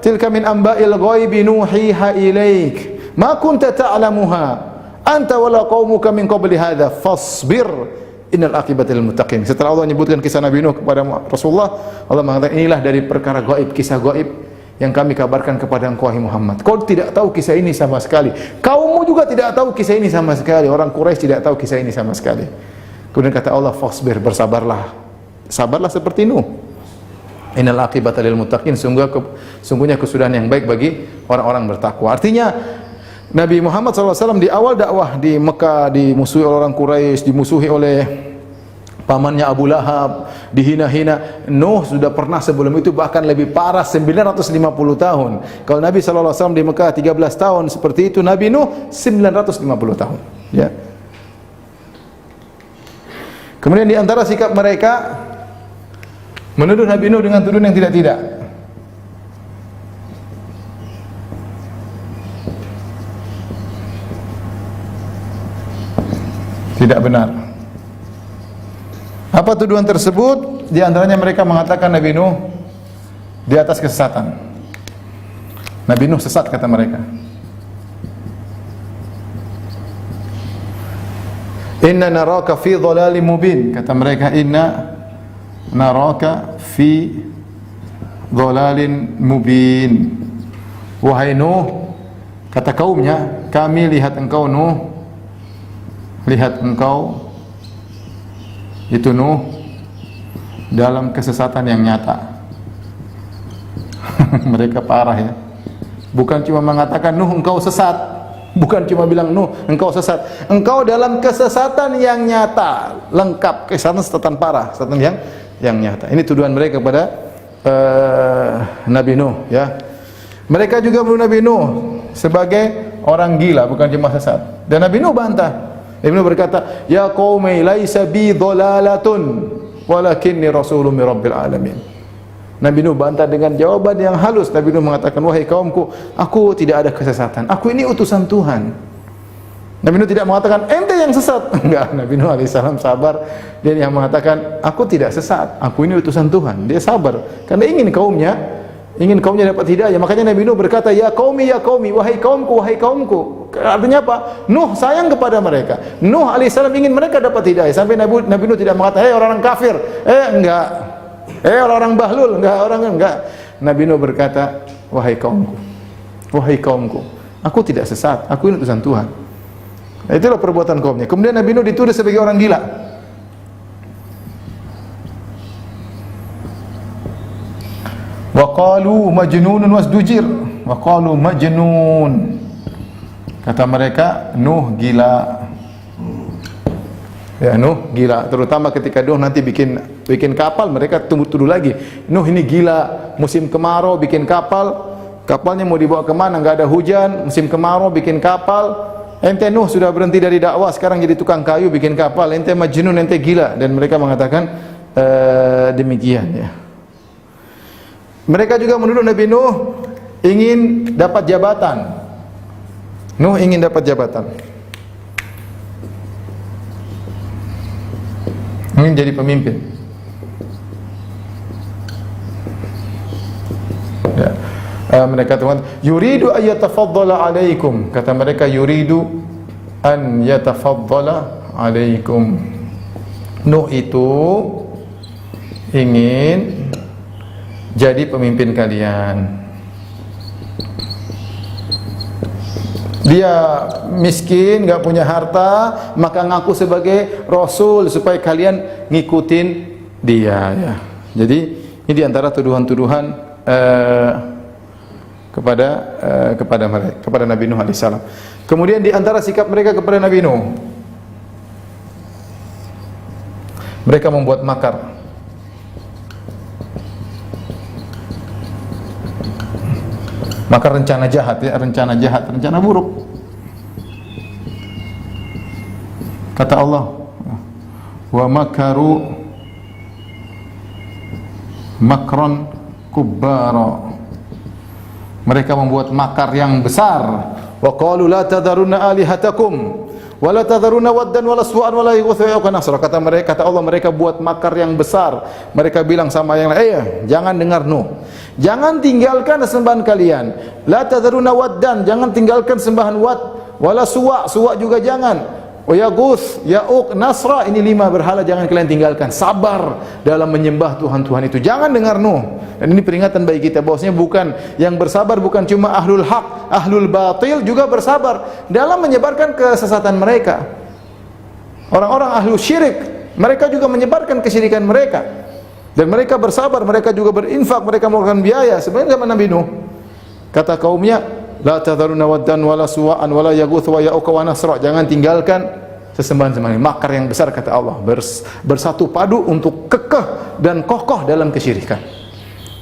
tilka min amba'il ghaibi nuhiha ilaik ma kunta ta'lamuha anta wala qaumuka min qabli hadza fasbir innal aqibatal muttaqin. Setelah Allah menyebutkan kisah Nabi Nuh kepada Rasulullah, Allah mengatakan inilah dari perkara gaib, kisah gaib yang kami kabarkan kepada engkau wahai Muhammad. Kau tidak tahu kisah ini sama sekali. Kaummu juga tidak tahu kisah ini sama sekali. Orang Quraisy tidak tahu kisah ini sama sekali. Kemudian kata Allah, fasbir, bersabarlah. Sabarlah seperti Nuh. Innal aqibatal muttaqin, sungguhnya kesudahan yang baik bagi orang-orang bertakwa. Artinya Nabi Muhammad SAW di awal dakwah di Mekah dimusuhi oleh orang Quraisy, dimusuhi oleh pamannya Abu Lahab, dihina-hina. Nuh sudah pernah sebelum itu bahkan lebih parah, 950 tahun. Kalau Nabi SAW di Mekah 13 tahun seperti itu, Nabi Nuh 950 tahun. Ya. Kemudian di antara sikap mereka menuduh Nabi Nuh dengan tuduhan yang tidak-tidak. Tidak benar. Apa tuduhan tersebut? Di antaranya mereka mengatakan Nabi Nuh di atas kesesatan. Nabi Nuh sesat kata mereka. Inna naraka fi dhalalin mubin, kata mereka, inna naraka fi dhalalin mubin. Wahai Nuh, kata kaumnya, kami lihat engkau Nuh, lihat engkau itu Nuh dalam kesesatan yang nyata. Mereka parah ya. Bukan cuma mengatakan Nuh engkau sesat, bukan cuma bilang Nuh engkau sesat, engkau dalam kesesatan yang nyata, lengkap, kesesatan parah, kesesatan yang nyata. Ini tuduhan mereka kepada Nabi Nuh ya. Mereka juga menuduh Nabi Nuh sebagai orang gila, bukan cuma sesat. Dan Nabi Nuh bantah. Ibnu berkata, ya qaumi laisa bi dhalalatun walakinni rasulun min rabbil alamin. Nabi Nuh bantah dengan jawaban yang halus. Nabi Nuh mengatakan, wahai kaumku, aku tidak ada kesesatan, aku ini utusan Tuhan. Nabi Nuh tidak mengatakan ente yang sesat. Enggak, Nabi Nuh alaihissalam sabar. Dia yang mengatakan aku tidak sesat, aku ini utusan Tuhan. Dia sabar karena ingin kaumnya dapat hidayah. Makanya Nabi Nuh berkata, ya qaumi, wahai kaumku. Artinya apa? Nuh sayang kepada mereka. Nuh alaihissalam ingin mereka dapat hidayah. Sampai Nabi Nuh tidak mengatakan, hei orang kafir, enggak, orang bahlul, enggak. Nabi Nuh berkata, wahai kaumku, aku tidak sesat, aku ini utusan Tuhan. Nah, itulah perbuatan kaumnya. Kemudian Nabi Nuh dituduh sebagai orang gila. Wa qalu majnunun wasdujir. Wa qalu majnun. Kata mereka, Nuh gila. Ya, Nuh gila. Terutama ketika Nuh nanti bikin kapal, mereka tuduh lagi. Nuh ini gila. Musim kemarau bikin kapal, kapalnya mau dibawa kemana? Enggak ada hujan. Musim kemarau bikin kapal. Ente Nuh sudah berhenti dari dakwah, sekarang jadi tukang kayu bikin kapal. Ente majnun, ente gila. Dan mereka mengatakan demikian ya. Mereka juga menuduh Nabi Nuh ingin dapat jabatan. Nuh ingin dapat jabatan. ingin jadi pemimpin. Ya. Mereka katakan yuridu an yatafaddala alaikum, kata mereka yuridu an yatafaddala alaikum. Nuh itu ingin jadi pemimpin kalian. Dia miskin, enggak punya harta, maka ngaku sebagai rasul supaya kalian ngikutin dia, ya. Jadi ini diantara tuduhan-tuduhan kepada Nabi Nuh alaihissalam. Kemudian diantara sikap mereka kepada Nabi Nuh, mereka membuat makar. Maka rencana jahat, ya, rencana buruk. Kata Allah, wa makaru makran kubbara. Mereka membuat makar yang besar. Wa qalu la tadharunna alihatakum wa la tadharunna waddan wa la su'an wa la yughutha wa yauqa nasra. Kata Allah, mereka buat makar yang besar. Mereka bilang sama yang lain, jangan dengar Nuh. Jangan tinggalkan sembahan kalian. La tadharunna waddan, jangan tinggalkan sembahan wad, wala suwa juga jangan. Wa yaghus, yauq, nasra, ini 5 berhala jangan kalian tinggalkan. Sabar dalam menyembah Tuhan-Tuhan itu. Jangan dengar Nuh. Dan ini peringatan bagi kita bahwasanya bukan yang bersabar bukan cuma ahlul haq, ahlul batil juga bersabar dalam menyebarkan kesesatan mereka. Orang-orang ahlu syirik, mereka juga menyebarkan kesyirikan mereka. Dan mereka bersabar, mereka juga berinfak, mereka mengeluarkan biaya. Sebenarnya zaman Nabi Nuh, kata kaumnya, la tadharunna waddan wala suwa'an wala yaghutha wa yauqa wa nasra. Jangan tinggalkan sesembahan-sembahan. Makar yang besar, kata Allah, bersatu padu untuk kekeh dan kokoh dalam kesyirikan.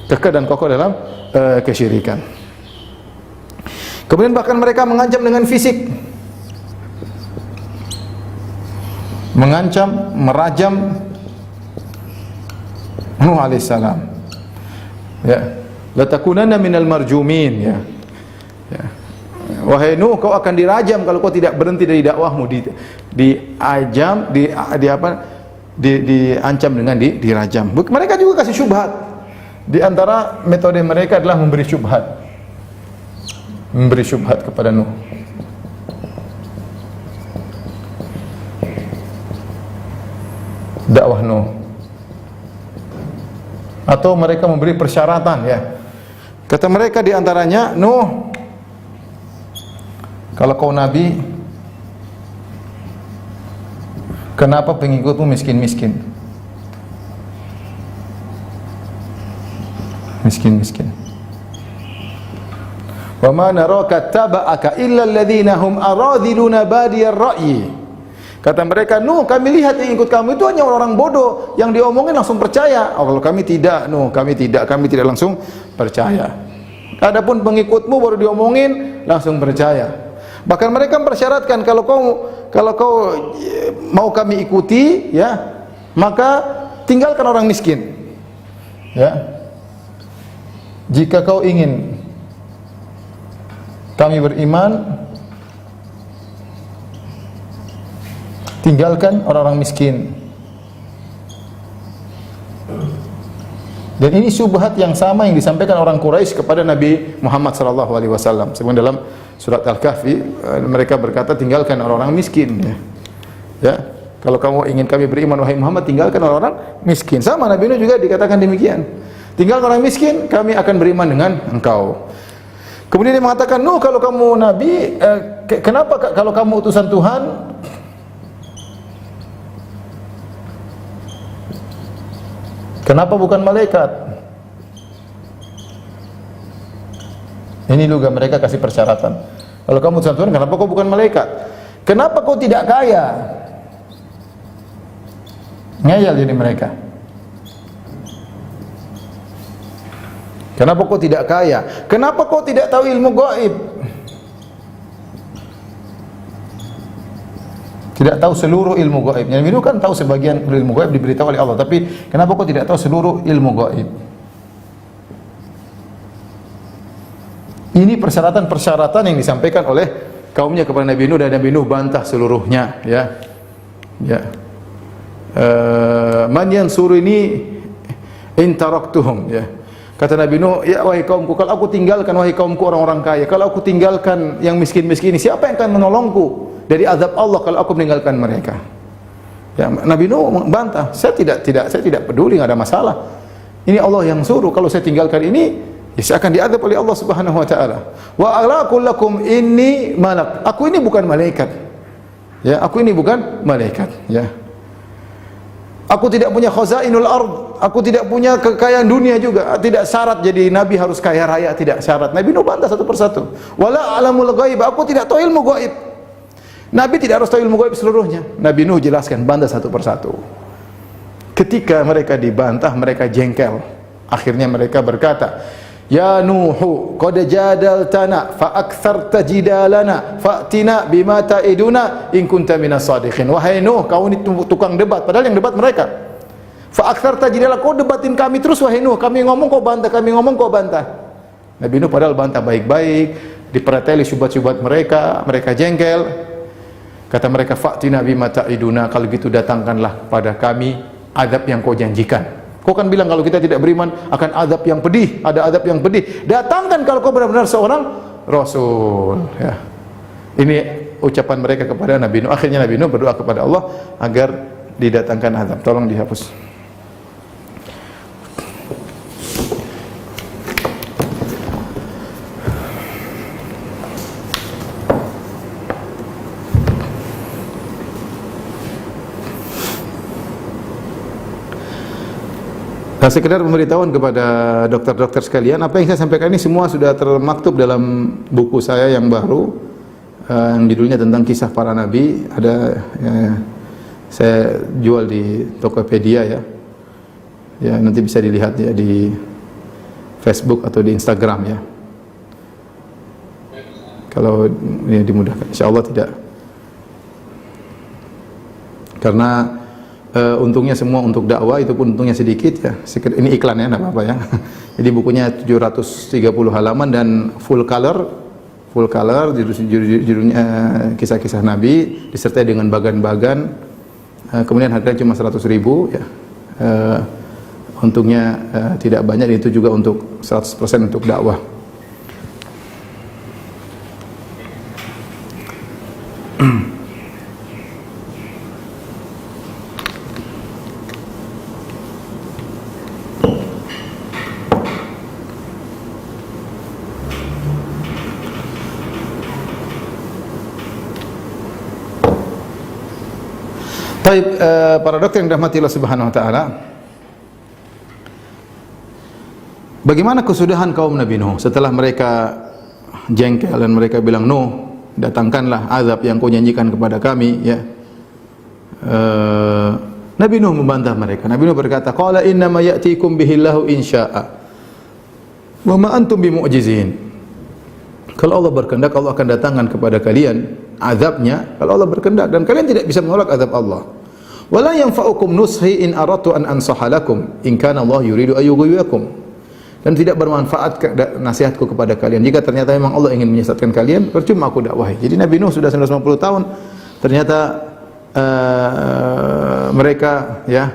Kekeh dan kokoh dalam kesyirikan. Kemudian bahkan mereka mengancam dengan fisik. Mengancam, merajam Nuh alaihissalam. Ya, la takunanna minal marjumin, ya. Ya. Wahai Nuh, kau akan dirajam kalau kau tidak berhenti dari dakwahmu. Diancam dengan dirajam. Mereka juga kasih syubhat. Di antara metode mereka adalah memberi syubhat. Memberi syubhat kepada Nuh. Dakwah Nuh. Atau mereka memberi persyaratan, ya. Kata mereka di antaranya, Nuh, kalau kau nabi, kenapa pengikutmu miskin-miskin? Miskin-miskin. Wa ma naraka taba'aka illa alladhina hum aradhiluna badiyar ra'yi. Kata mereka, Nuh, kami lihat yang ikut kamu itu hanya orang-orang bodoh, yang diomongin langsung percaya. Oh, kalau kami tidak, Nuh, kami tidak langsung percaya. Adapun pengikutmu baru diomongin langsung percaya. Bahkan mereka mempersyaratkan, kalau kau mau kami ikuti, ya, maka tinggalkan orang miskin. Ya. Jika kau ingin kami beriman, tinggalkan orang-orang miskin. Dan ini syubhat yang sama yang disampaikan orang Quraisy kepada Nabi Muhammad sallallahu alaihi wasallam. Sebagaimana dalam surat Al-Kahfi, mereka berkata tinggalkan orang-orang miskin, ya. Ya, kalau kamu ingin kami beriman wahai Muhammad, tinggalkan orang-orang miskin. Sama Nabi Nuh juga dikatakan demikian. Tinggalkan orang miskin, kami akan beriman dengan engkau. Kemudian dia mengatakan, Nuh, kalau kamu nabi, kenapa kalau kamu utusan Tuhan, kenapa bukan malaikat? Ini juga mereka kasih persyaratan. Kalau kamu utusan Tuhan, kenapa kau bukan malaikat? Kenapa kau tidak kaya? Ngeyel jadi mereka. Kenapa kau tidak kaya? Kenapa kau tidak tahu ilmu gaib? Tidak tahu seluruh ilmu gaib. Nabi Nuh kan tahu sebagian ilmu gaib diberitahu oleh Allah, tapi kenapa kau tidak tahu seluruh ilmu gaib? Ini persyaratan-persyaratan yang disampaikan oleh kaumnya kepada Nabi Nuh, dan Nabi Nuh bantah seluruhnya, ya. Ya. Man yansuruni in taraktuhum, ya. Kata Nabi Nuh, ya wahai kaumku, kalau aku tinggalkan wahai kaumku orang-orang kaya, kalau aku tinggalkan yang miskin-miskin ini, siapa yang akan menolongku dari azab Allah kalau aku meninggalkan mereka? Ya, Nabi Nuh membantah, saya tidak peduli, enggak ada masalah. Ini Allah yang suruh, kalau saya tinggalkan ini, ya saya akan diazab oleh Allah Subhanahu wa taala. Wa aqul lakum inni malak. Aku ini bukan malaikat. Ya, aku ini bukan malaikat, ya. Aku tidak punya khazainul ard, aku tidak punya kekayaan dunia juga, tidak syarat jadi nabi harus kaya raya, tidak syarat. Nabi Nuh bantah satu persatu. Wala alamul ghaib, aku tidak tahu ilmu gaib. Nabi tidak harus tahu ilmu gaib seluruhnya. Nabi Nuh jelaskan, bantah satu persatu. Ketika mereka dibantah, mereka jengkel. Akhirnya mereka berkata, ya Nuhu, qad jadaltana fa aktsarta jidalana fa'tina bima ta'iduna in kunta minas shadiqin. Wahai Nuh, kau ini tukang debat, padahal yang debat mereka. Fa aktsarta jidalana, kau debatin kami terus wahai Nuh, kami ngomong kau bantah, kami ngomong kau bantah. Nabi Nuh padahal bantah baik-baik, diperhatili syubhat-syubhat mereka, mereka jengkel. Kata mereka, fa'tina bima ta'iduna, kalau gitu datangkanlah pada kami azab yang kau janjikan. Kau kan bilang kalau kita tidak beriman akan azab yang pedih, ada azab yang pedih. Datangkan kalau kau benar-benar seorang rasul. Ya. Ini ucapan mereka kepada Nabi Nuh. Akhirnya Nabi Nuh berdoa kepada Allah agar didatangkan azab. Tolong dihapus. Nah, sekedar pemberitahuan kepada dokter-dokter sekalian, apa yang saya sampaikan ini semua sudah termaktub dalam buku saya yang baru, yang judulnya tentang kisah para nabi. Ada saya jual di Tokopedia, ya. Ya, nanti bisa dilihat ya di Facebook atau di Instagram, ya. Kalau ini dimudahkan, insyaallah tidak. Karena untungnya semua untuk dakwah, itu pun untungnya sedikit, ya. Ini iklan ya, enggak apa-apa ya. Jadi bukunya 730 halaman dan full color, judulnya kisah-kisah Nabi disertai dengan bagan-bagan. Kemudian harganya cuma 100.000, ya. Untungnya tidak banyak, itu juga untuk 100% untuk dakwah. Baik, para dokter yang dirahmati Allah Subhanahu wa taala. Bagaimana kesudahan kaum Nabi Nuh setelah mereka jengkel dan mereka bilang, "Nuh, datangkanlah azab yang kau janjikan kepada kami," ya. Nabi Nuh membantah mereka. Nabi Nuh berkata, "Qala inna ma ya'tikum bihillahu in syaa'a wa ma antum bimu'jizin." Kalau Allah berkehendak, Allah akan datangkan kepada kalian azabnya kalau Allah berkehendak, dan kalian tidak bisa menolak azab Allah. Wala yanfa'ukum nushi in aradtu an ansaha lakum in kana Allah yuridu ayyughwiyakum. Dan tidak bermanfaat nasihatku kepada kalian jika ternyata memang Allah ingin menyesatkan kalian, percuma aku dakwahi. Jadi Nabi Nuh sudah 950 tahun, ternyata mereka, ya,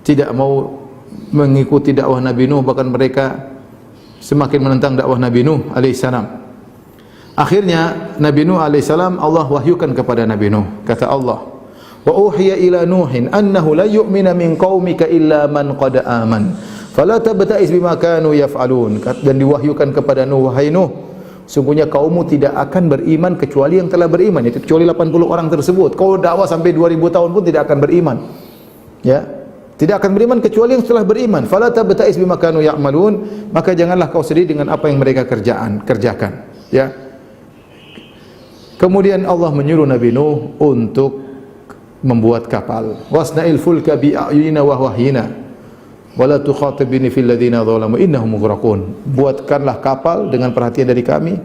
tidak mau mengikuti dakwah Nabi Nuh, bahkan mereka semakin menentang dakwah Nabi Nuh alaihissalam. Akhirnya Nabi Nuh alaihissalam Allah wahyukan kepada Nabi Nuh, kata Allah, wa uhiya ila Nuhin annahu la yu'mina min qaumika illa man qad aman fala tabta'is bima kanu yaf'alun. Dan diwahyukan kepada Nuh, wahai Nuh, sungguhnya kaummu tidak akan beriman kecuali yang telah beriman, yaitu kecuali 80 orang tersebut. Kau dakwah sampai 2000 tahun pun tidak akan beriman, ya, tidak akan beriman kecuali yang telah beriman. Fala tabta'is bima kanu ya'malun, maka janganlah kau sedih dengan apa yang mereka kerjakan, ya. Kemudian Allah menyuruh Nabi Nuh untuk membuat kapal. Wasna'il fulka bi a'yunina wa wahyina wa la tukhatibni fil ladzina zalamu innahum mughraqun. Buatkanlah kapal dengan perhatian dari kami,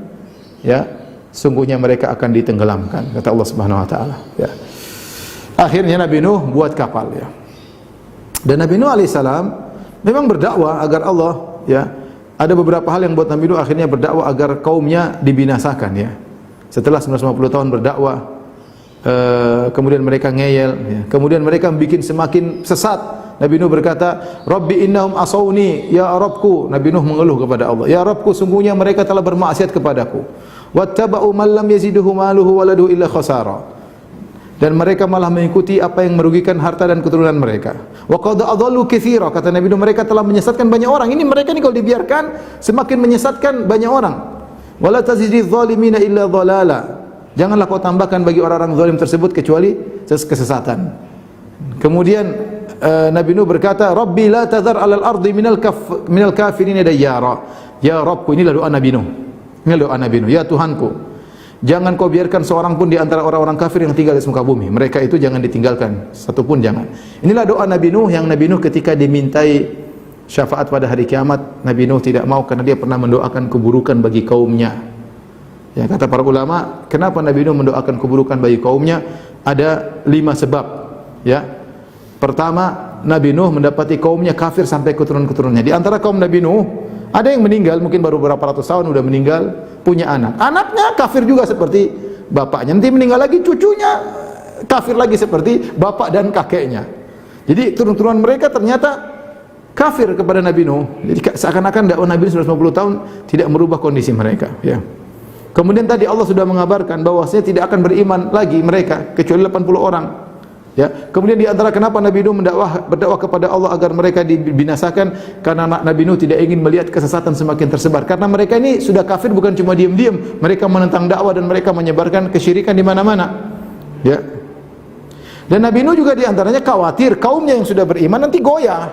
ya, sungguhnya mereka akan ditenggelamkan, kata Allah Subhanahu wa taala, ya. Akhirnya Nabi Nuh buat kapal, ya. Dan Nabi Nuh alaihissalam memang berdakwah agar Allah, ya, ada beberapa hal yang buat Nabi Nuh akhirnya berdakwah agar kaumnya dibinasakan, ya. Setelah 950 tahun berdakwah, kemudian mereka ngeyel, ya. Kemudian mereka bikin semakin sesat. Nabi Nuh berkata, Rabbi innahum asawni, ya Rabbku. Nabi Nuh mengeluh kepada Allah, ya Rabbku, sungguhnya mereka telah bermaksiat kepadaku. Wattaba'u man lam yaziduhu maluhu waladuhu illa khasara. Dan mereka malah mengikuti apa yang merugikan harta dan keturunan mereka. Wa qad adallu katsira, kata Nabi Nuh, mereka telah menyesatkan banyak orang. Ini mereka ini kalau dibiarkan semakin menyesatkan banyak orang. Wala tazidiz zalimina illa dhalala. Janganlah kau tambahkan bagi orang-orang zalim tersebut kecuali kesesatan. Kemudian Nabi Nuh berkata, Rabbi la tadhar 'alal ardi minal kafirin dayyara. Ya Rabbku, inilah doa Nabi Nuh. Inilah doa Nabi Nuh, ya Tuhanku, jangan kau biarkan seorang pun di antara orang-orang kafir yang tinggal di muka bumi. Mereka itu jangan ditinggalkan, satu pun jangan. Inilah doa Nabi Nuh, yang Nabi Nuh ketika dimintai syafaat pada hari kiamat, Nabi Nuh tidak mau karena dia pernah mendoakan keburukan bagi kaumnya. Ya, kata para ulama, kenapa Nabi Nuh mendoakan keburukan bagi kaumnya? Ada 5 sebab. Ya, pertama, Nabi Nuh mendapati kaumnya kafir sampai keturunan-keturunannya. Di antara kaum Nabi Nuh ada yang meninggal, mungkin baru beberapa ratus tahun sudah meninggal, punya anak. Anaknya kafir juga seperti bapaknya. Nanti meninggal lagi cucunya kafir lagi seperti bapak dan kakeknya. Jadi turun-turunan mereka ternyata kafir kepada Nabi Nuh. Jadi seakan-akan dakwah Nabi 150 tahun tidak merubah kondisi mereka, ya. Kemudian tadi Allah sudah mengabarkan bahwasanya tidak akan beriman lagi mereka kecuali 80 orang. Ya. Kemudian di antara kenapa Nabi Nuh berdakwah kepada Allah agar mereka dibinasakan, karena Nabi Nuh tidak ingin melihat kesesatan semakin tersebar. Karena mereka ini sudah kafir bukan cuma diam-diam, mereka menentang dakwah dan mereka menyebarkan kesyirikan di mana-mana. Ya. Dan Nabi Nuh juga di antaranya khawatir kaumnya yang sudah beriman nanti goyah.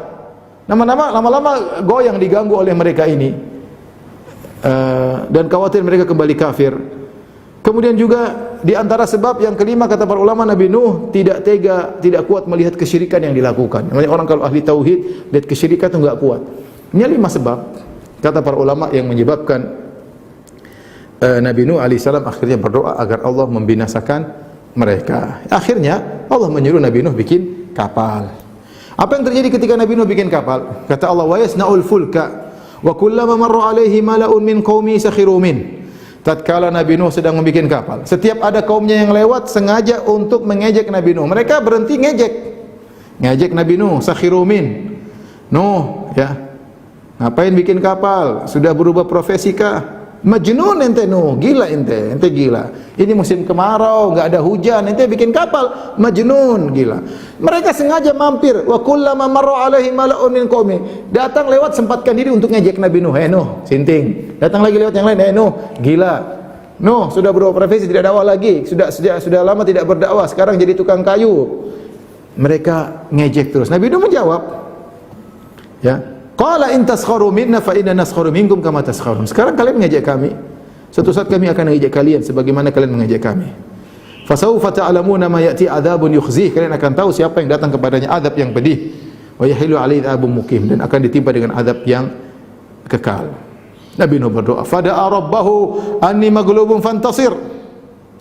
Lama-lama goyang, diganggu oleh mereka ini. Dan khawatir mereka kembali kafir. Kemudian juga di antara sebab yang kelima, kata para ulama, Nabi Nuh tidak tega, tidak kuat melihat kesyirikan yang dilakukan. Namanya orang kalau ahli tauhid lihat kesyirikan itu enggak kuat. Ini 5 sebab, kata para ulama, yang menyebabkan Nabi Nuh alaihissalam akhirnya berdoa agar Allah membinasakan mereka. Akhirnya Allah menyuruh Nabi Nuh bikin kapal. Apa yang terjadi ketika Nabi Nuh bikin kapal? Kata Allah, wa yasna'ul fulka wa kullama marra alaihi mala'un min qaumi sakhiru min. Tatkala Nabi Nuh sedang membuat kapal, setiap ada kaumnya yang lewat sengaja untuk mengejek Nabi Nuh, mereka berhenti ngejek Nabi Nuh, sakhiru min. Nuh, ya, ngapain bikin kapal? Sudah berubah profesi kah? Majnun ente Nuh, gila ente gila. Ini musim kemarau, enggak ada hujan, ente bikin kapal, majnun, gila. Mereka sengaja mampir, wa kullama marra alaihi mala'un min qaumi. Datang lewat sempatkan diri untuk ngejek Nabi Nuh, Nuh, sinting. Datang lagi lewat yang lain, Nuh, gila. Nuh, sudah berubah profesi, tidak dakwah lagi, sudah lama tidak berdakwah, sekarang jadi tukang kayu. Mereka ngejek terus. Nabi Nuh menjawab, ya, qala in taskharu minna fa inna naskharu minkum kama taskharun. Sekarang kalian mengejek kami, suatu saat kami akan mengejek kalian sebagaimana kalian mengejek kami. Fasawfa ta'lamuna ma ya'ti adzabun yukhzih. Kalian akan tahu siapa yang datang kepadanya azab yang pedih. Wa yahilu 'alaihi adzabun muqim, dan akan ditimpa dengan azab yang kekal. Nabi Nuh berdoa, fada'a rabbahu anni maghlubun fantasir.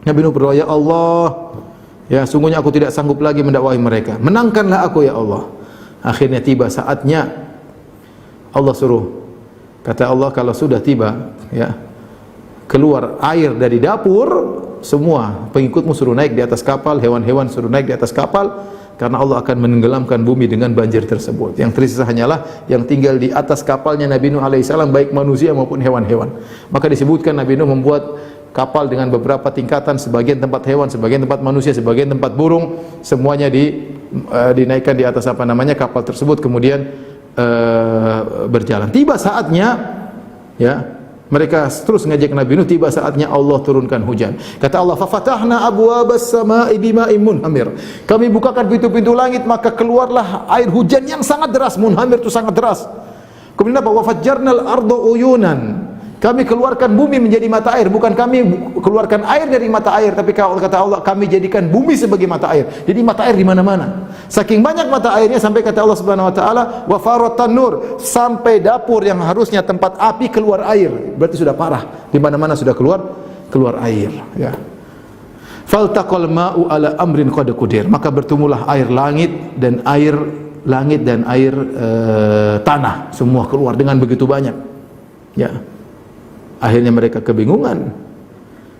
Nabi Nuh berdoa, ya Allah, ya sungguhnya aku tidak sanggup lagi mendakwahi mereka. Menangkanlah aku ya Allah. Akhirnya tiba saatnya Allah suruh, kata Allah, kalau sudah tiba, ya, keluar air dari dapur, semua pengikutmu suruh naik di atas kapal, hewan-hewan suruh naik di atas kapal, karena Allah akan menenggelamkan bumi dengan banjir tersebut. Yang tersisa hanyalah yang tinggal di atas kapalnya Nabi Nuh alaihissalam, baik manusia maupun hewan-hewan. Maka disebutkan Nabi Nuh membuat kapal dengan beberapa tingkatan, sebagian tempat hewan, sebagian tempat manusia, sebagian tempat burung, semuanya dinaikkan di atas kapal tersebut, kemudian berjalan. Tiba saatnya, ya, mereka terus ngajak Nabi Nuh, tiba saatnya Allah turunkan hujan. Kata Allah, fafatahna abwabas samaa'i bima'in munhamir. Kami bukakan pintu-pintu langit, maka keluarlah air hujan yang sangat deras. Munhamir itu sangat deras. Kemudian apa? Wa fajjarnal arda uyunan. Kami keluarkan bumi menjadi mata air. Bukan kami keluarkan air dari mata air, tapi kata Allah, kami jadikan bumi sebagai mata air. Jadi mata air di mana-mana. Saking banyak mata airnya, sampai kata Allah Subhanahu wa taala, wa faratan nur, sampai dapur yang harusnya tempat api keluar air. Berarti sudah parah. Di mana-mana sudah keluar air, ya. Faltaqal ma'u ala amrin qad qudir. Maka bertemulah air langit dan air tanah, semua keluar dengan begitu banyak. Ya. Akhirnya mereka kebingungan.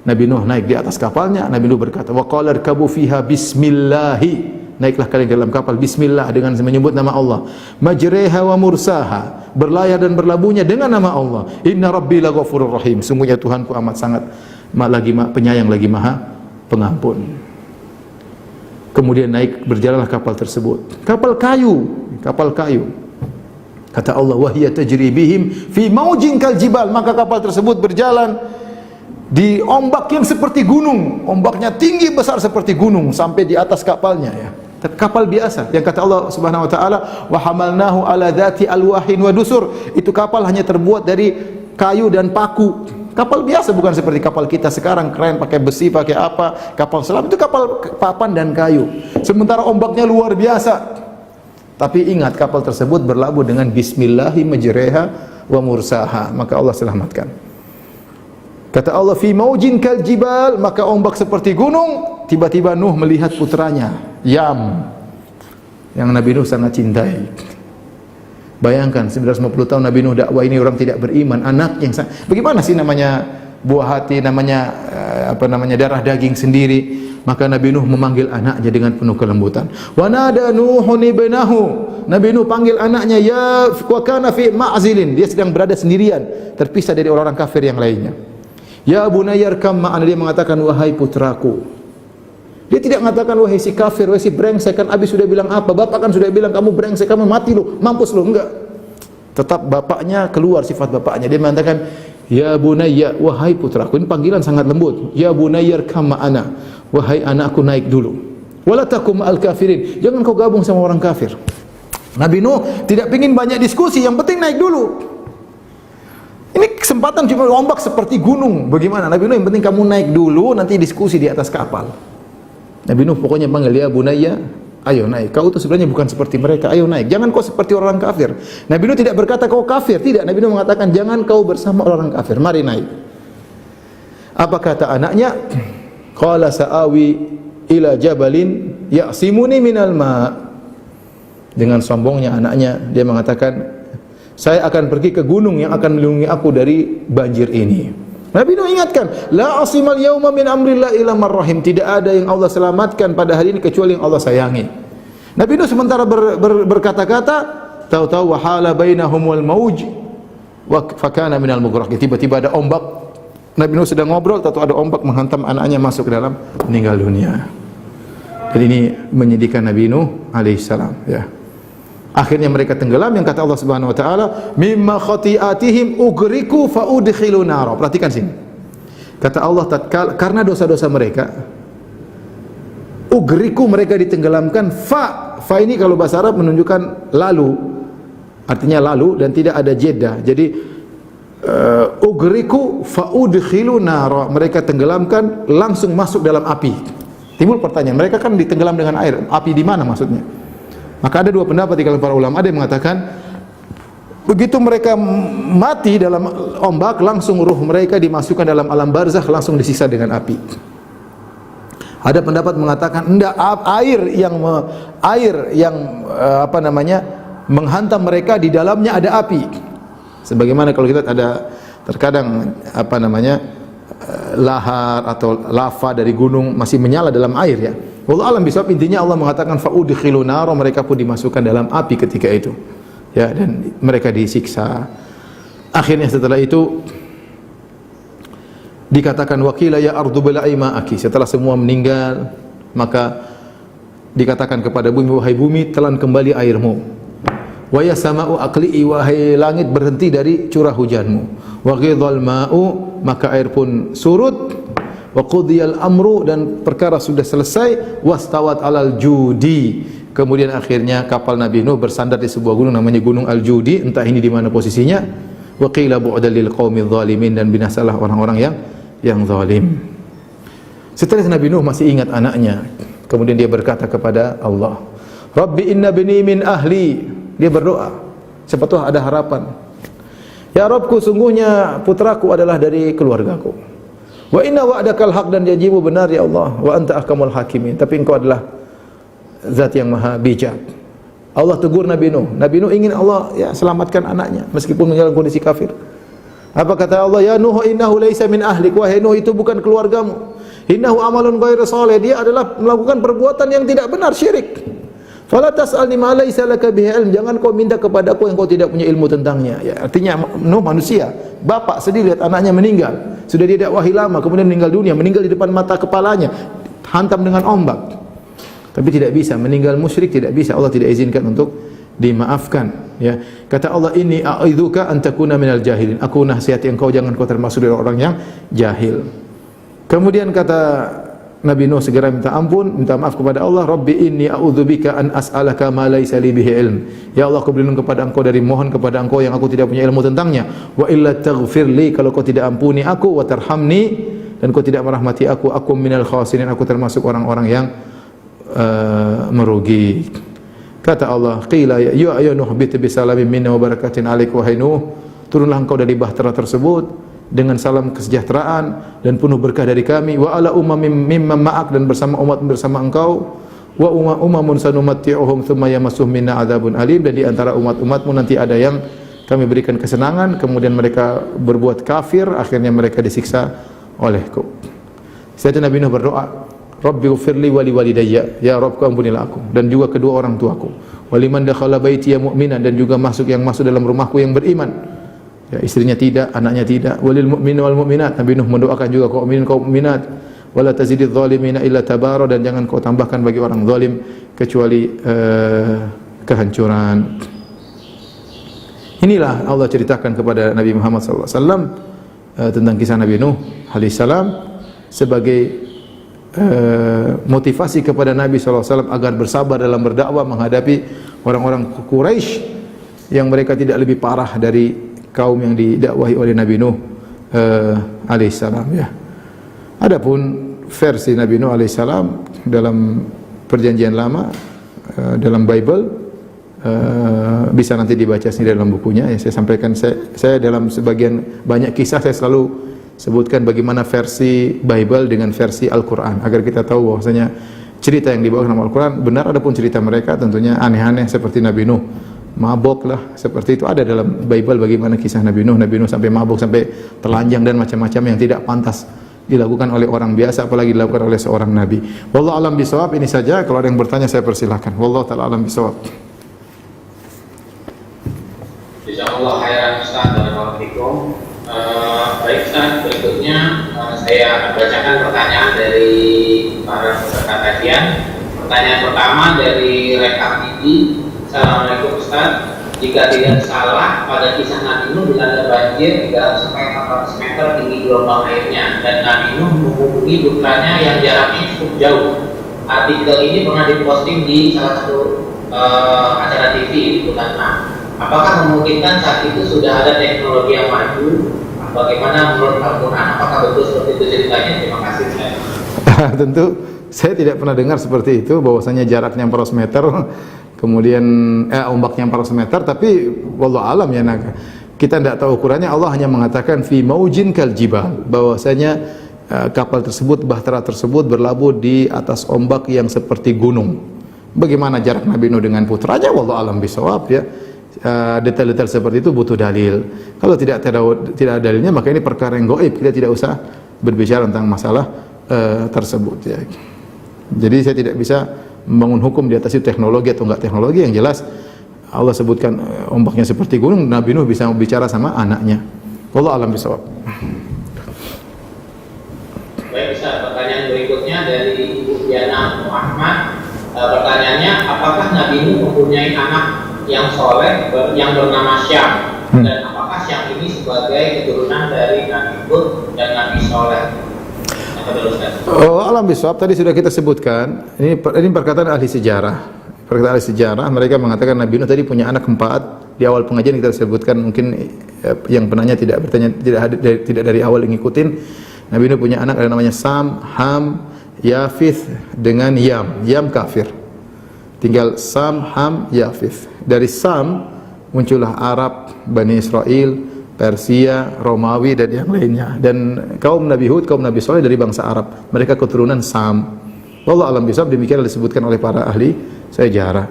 Nabi Nuh naik di atas kapalnya. Nabi Nuh berkata, wa qala irkabu fiha bismillahi. Naiklah kalian dalam kapal bismillah, dengan menyebut nama Allah. Majreha wa mursaha, berlayar dan berlabuhnya dengan nama Allah. Inna rabbi laghafurur rahim. Sungguhnya Tuhanku amat sangat penyayang lagi maha pengampun. Kemudian naik, berjalanlah kapal tersebut. Kapal kayu. Kata Allah, wa hiya tajri bihim fi maujin kal jibal. Maka kapal tersebut berjalan di ombak yang seperti gunung. Ombaknya tinggi besar seperti gunung sampai di atas kapalnya, ya. Kapal biasa yang kata Allah Subhanahu wa taala, wa hamalnahu ala dzati alwahin wa dusur. Itu kapal hanya terbuat dari kayu dan paku. Kapal biasa, bukan seperti kapal kita sekarang keren pakai besi, pakai apa. Kapal selam itu kapal papan dan kayu. Sementara ombaknya luar biasa. Tapi ingat, kapal tersebut berlabuh dengan bismillahi majreha wa mursaha, maka Allah selamatkan. Kata Allah, fi maujin kal jibal, maka ombak seperti gunung. Tiba-tiba Nuh melihat putranya, Yam, yang Nabi Nuh sangat cintai. Bayangkan 950 tahun Nabi Nuh dakwah, ini orang tidak beriman, anak yang bagaimana sih namanya buah hati, namanya darah daging sendiri. Maka Nabi Nuh memanggil anaknya dengan penuh kelembutan. Wa nada Nuhun ibnahu. Nabi Nuh panggil anaknya, ya wa kana fi ma'zilin. Dia sedang berada sendirian, terpisah dari orang-orang kafir yang lainnya. Ya bunayya arkam ma'ana, dia mengatakan, wahai putraku. Dia tidak mengatakan wahai si kafir, wahai si brengsek, kan Abi sudah bilang apa? Bapak kan sudah bilang kamu brengsek, kamu mati lu, mampus lu. Enggak. Tetap bapaknya keluar sifat bapaknya. Dia mengatakan, ya bunayya, wahai putraku. Ini panggilan sangat lembut. Ya bunayya arkam ma'ana, wahai anakku, naik dulu. Wala takum ma'al kafirin, jangan kau gabung sama orang kafir. Nabi Nuh tidak ingin banyak diskusi, yang penting naik dulu. Ini kesempatan cuma ombak seperti gunung. Bagaimana? Nabi Nuh yang penting kamu naik dulu, nanti diskusi di atas kapal. Nabi Nuh pokoknya panggil, ya bunayya, ayo naik. Kau itu sebenarnya bukan seperti mereka, ayo naik. Jangan kau seperti orang kafir. Nabi Nuh tidak berkata kau kafir, tidak. Nabi Nuh mengatakan jangan kau bersama orang kafir. Mari naik. Apa kata anaknya? Qala sa'awi ila jabalin ya'simuni minal ma'. Dengan sombongnya anaknya, dia mengatakan, saya akan pergi ke gunung yang akan melindungi aku dari banjir ini. Nabi Nuh ingatkan, la asimal yauma min amrillah illa man rahim. Tidak ada yang Allah selamatkan pada hari ini kecuali yang Allah sayangi. Nabi Nuh sementara berkata-kata, tahu-tahu wahala bainahumul mauj wa fakana minal mughraqin. Tiba-tiba ada ombak. Nabi Nuh sedang ngobrol, tahu ada ombak menghantam anaknya, masuk ke dalam, meninggal dunia. Dan ini menyedihkan Nabi Nuh alaihissalam, ya. Akhirnya mereka tenggelam, yang kata Allah Subhanahu wa taala, mimma khati'atihim ugriku fa udkhilu nar. Perhatikan sini. Kata Allah, karena dosa-dosa mereka, ugriku, mereka ditenggelamkan. Fa ini kalau bahasa Arab menunjukkan lalu, artinya lalu dan tidak ada jeda. Jadi ugriku fa udkhilu nar, mereka tenggelamkan langsung masuk dalam api. Timbul pertanyaan, mereka kan ditenggelam dengan air, api di mana maksudnya? Maka ada dua pendapat di kalangan para ulama. Ada yang mengatakan begitu mereka mati dalam ombak, langsung ruh mereka dimasukkan dalam alam barzakh, langsung disiksa dengan api. Ada pendapat mengatakan enggak, air yang menghantam mereka, di dalamnya ada api. Sebagaimana kalau kita ada terkadang lahar atau lava dari gunung masih menyala dalam air, ya. Wallahu alam bisawab, intinya Allah mengatakan fa'udkhilu nar, mereka pun dimasukkan dalam api ketika itu, ya, dan mereka disiksa. Akhirnya setelah itu dikatakan waqila ya ardu bilai ma'aki. Setelah semua meninggal, maka dikatakan kepada bumi, wahai bumi, telan kembali airmu. Wa ya sama'u aqli'i, wahai langit, berhenti dari curah hujanmu. Wa ghidhal ma'u, maka air pun surut. Wa qudiyal amru, dan perkara sudah selesai. Wastawat alal judi, kemudian akhirnya kapal Nabi Nuh bersandar di sebuah gunung namanya Gunung Al-Judi, entah ini di mana posisinya. Wa qila bu'dan lil qaumidz zalimin, dan binasalah orang-orang yang zalim. Setelah Nabi Nuh masih ingat anaknya, kemudian dia berkata kepada Allah, Rabbi inna bini min ahli. Dia berdoa, siapa tahu ada harapan. Ya Rabbku, sungguhnya putraku adalah dari keluargaku. Wa inna wa'dakal haq, dan janjimu benar ya Allah. Wa anta ahkamul hakimin, tapi engkau adalah zat yang maha bijak. Allah tegur Nabi Nuh. Nabi Nuh ingin Allah, ya, selamatkan anaknya meskipun dalam kondisi kafir. Apa kata Allah? Ya Nuh, innahu laisa min ahlik. Wahai Nuh, itu bukan keluargamu. Innahu amalun ghairu salih. Dia adalah melakukan perbuatan yang tidak benar, syirik. Fala tas'alni ma laisa laka bihi ilm. Jangan kau minta kepadaku yang kau tidak punya ilmu tentangnya. Ya, artinya Nuh manusia. Bapak sedih lihat anaknya meninggal. Sudah didakwahi lama, kemudian meninggal dunia, meninggal di depan mata kepalanya, hantam dengan ombak. Tapi tidak bisa, meninggal musyrik tidak bisa. Allah tidak izinkan untuk dimaafkan. Ya, kata Allah, ini a'idzuka an takuna minal jahilin. Aku nasihati engkau jangan kau termasuk dari orang yang jahil. Kemudian kata Nabi Nuh segera minta ampun, minta maaf kepada Allah. Rabbi inni a'udzubika an as'alaka ma laisa li bihi ilm. Ya Allah, aku berlindung kepada engkau dari mohon kepada engkau yang aku tidak punya ilmu tentangnya. Wa illa taghfirli, kalau kau tidak ampuni aku, wa tarhamni, dan kau tidak merahmati aku minal khasirin, aku termasuk orang-orang yang merugi. Kata Allah, qila ya Nuh bit bi salamin minna wa barakatin alaik, wahai Nuh, turunlah engkau dari bahtera tersebut dengan salam kesejahteraan dan penuh berkah dari kami, wa ala umamin mimman ma'ak, dan bersama umat bersama engkau, wa umamun sanumatti'uhum thumma yamassuhum minna adzabun alim, dan di antara umat-umatmu nanti ada yang kami berikan kesenangan, kemudian mereka berbuat kafir, akhirnya mereka disiksa olehku. Setelah Nabi Nuh berdoa, Rabbi ghfirli wa liwalidayya, ya Rabbku ampunilah aku dan juga kedua orang tuaku, waliman dakhala baiti ya mu'minan, dan juga yang masuk dalam rumahku yang beriman. Ya, istrinya tidak, anaknya tidak. Walil mu'minin wal mu'minat, Nabi Nuh mendoakan juga kaum mukminin kaum mukminat. Wala tazididz zalimina illa tabara, dan jangan kau tambahkan bagi orang zalim kecuali kehancuran. Inilah Allah ceritakan kepada Nabi Muhammad sallallahu alaihi wasallam tentang kisah Nabi Nuh alaihi salam sebagai motivasi kepada Nabi SAW agar bersabar dalam berdakwah menghadapi orang-orang Quraisy yang mereka tidak lebih parah dari kaum yang didakwahi oleh Nabi Nuh alaihissalam. Ya. Adapun versi Nabi Nuh alaihissalam dalam Perjanjian Lama, dalam Bible, bisa nanti dibaca sendiri dalam bukunya. Ya, saya sampaikan, saya dalam sebagian banyak kisah saya selalu sebutkan bagaimana versi Bible dengan versi Al-Quran agar kita tahu bahwasanya cerita yang dibawakan dalam Al-Quran benar, adapun cerita mereka tentunya aneh-aneh seperti Nabi Nuh mabok lah, seperti itu ada dalam Bible. Bagaimana kisah Nabi Nuh sampai mabok, sampai telanjang dan macam-macam yang tidak pantas dilakukan oleh orang biasa, apalagi dilakukan oleh seorang nabi. Wallahu a'lam bishawab. Ini saja, kalau ada yang bertanya saya persilahkan. Wallahu ta'ala a'lam bishawab. Jazakallah khairan Ustaz, barakallahu. Baik Ustaz, berikutnya saya bacakan pertanyaan dari para peserta kajian. Pertanyaan pertama dari Rekam Didi. Assalamualaikum Ustaz, jika tidak salah pada kisah Nabi Nuh dilanda banjir 300 sampai 400 meter tinggi gelombang airnya, dan Nabi Nuh menghubungi putranya yang jaraknya cukup jauh. Artikel ini pernah diposting di salah satu acara TV di bulan 6. Apakah memungkinkan saat itu sudah ada teknologi yang maju? Bagaimana menurut Al-Quran? Apakah betul seperti itu ceritanya? Terima kasih. Tentu saya tidak pernah dengar seperti itu, bahwasanya jaraknya 400 meter, kemudian ombaknya 400 meter, tapi wallahu alam ya, kita tidak tahu ukurannya. Allah hanya mengatakan fi maujin kal jibal, bahwasanya kapal tersebut, bahtera tersebut berlabuh di atas ombak yang seperti gunung. Bagaimana jarak Nabi Nuh dengan putranya? Wallahu alam bisawab ya. Detail-detail seperti itu butuh dalil. Kalau tidak ada dalilnya, maka ini perkara yang gaib, kita tidak usah berbicara tentang masalah tersebut ya. Jadi saya tidak bisa membangun hukum di atas itu teknologi atau enggak teknologi. Yang jelas Allah sebutkan ombaknya seperti gunung, Nabi Nuh bisa bicara sama anaknya. Wallahu a'lam bishawab. Baik Ustaz, pertanyaan berikutnya dari Ibu Diana Muhammad. Pertanyaannya, apakah Nabi Nuh mempunyai anak yang soleh yang bernama Syam, dan apakah Syam ini sebagai keturunan dari Nabi Hud dan Nabi Soleh? Oh, alam bisawab tadi sudah kita sebutkan. Ini perkataan ahli sejarah. Perkataan ahli sejarah, mereka mengatakan Nabi Nuh tadi punya anak 4. Di awal pengajian kita sebutkan, mungkin yang penanya tidak bertanya, tidak dari awal ngikutin. Nabi Nuh punya anak ada namanya Sam, Ham, Yafith dengan Yam. Yam kafir. Tinggal Sam, Ham, Yafith. Dari Sam muncullah Arab, Bani Israel, Persia, Romawi dan yang lainnya. Dan kaum Nabi Hud, kaum Nabi Saleh dari bangsa Arab. Mereka keturunan Sam. Wallahu a'lam bishawab, demikian disebutkan oleh para ahli sejarah.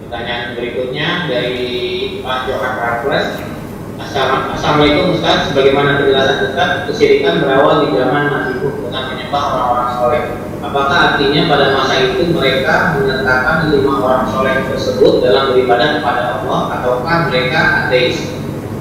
Pertanyaan berikutnya dari Pak Johan Raffles. Assalamualaikum Ustaz, sebagaimana penjelasan Ustaz, kesyirikan berawal di zaman Nabi Nuh dengan menyembah orang-orang soleh. Apakah artinya pada masa itu mereka menyertakan 5 orang soleh tersebut dalam beribadah kepada Allah, ataukah mereka ateis?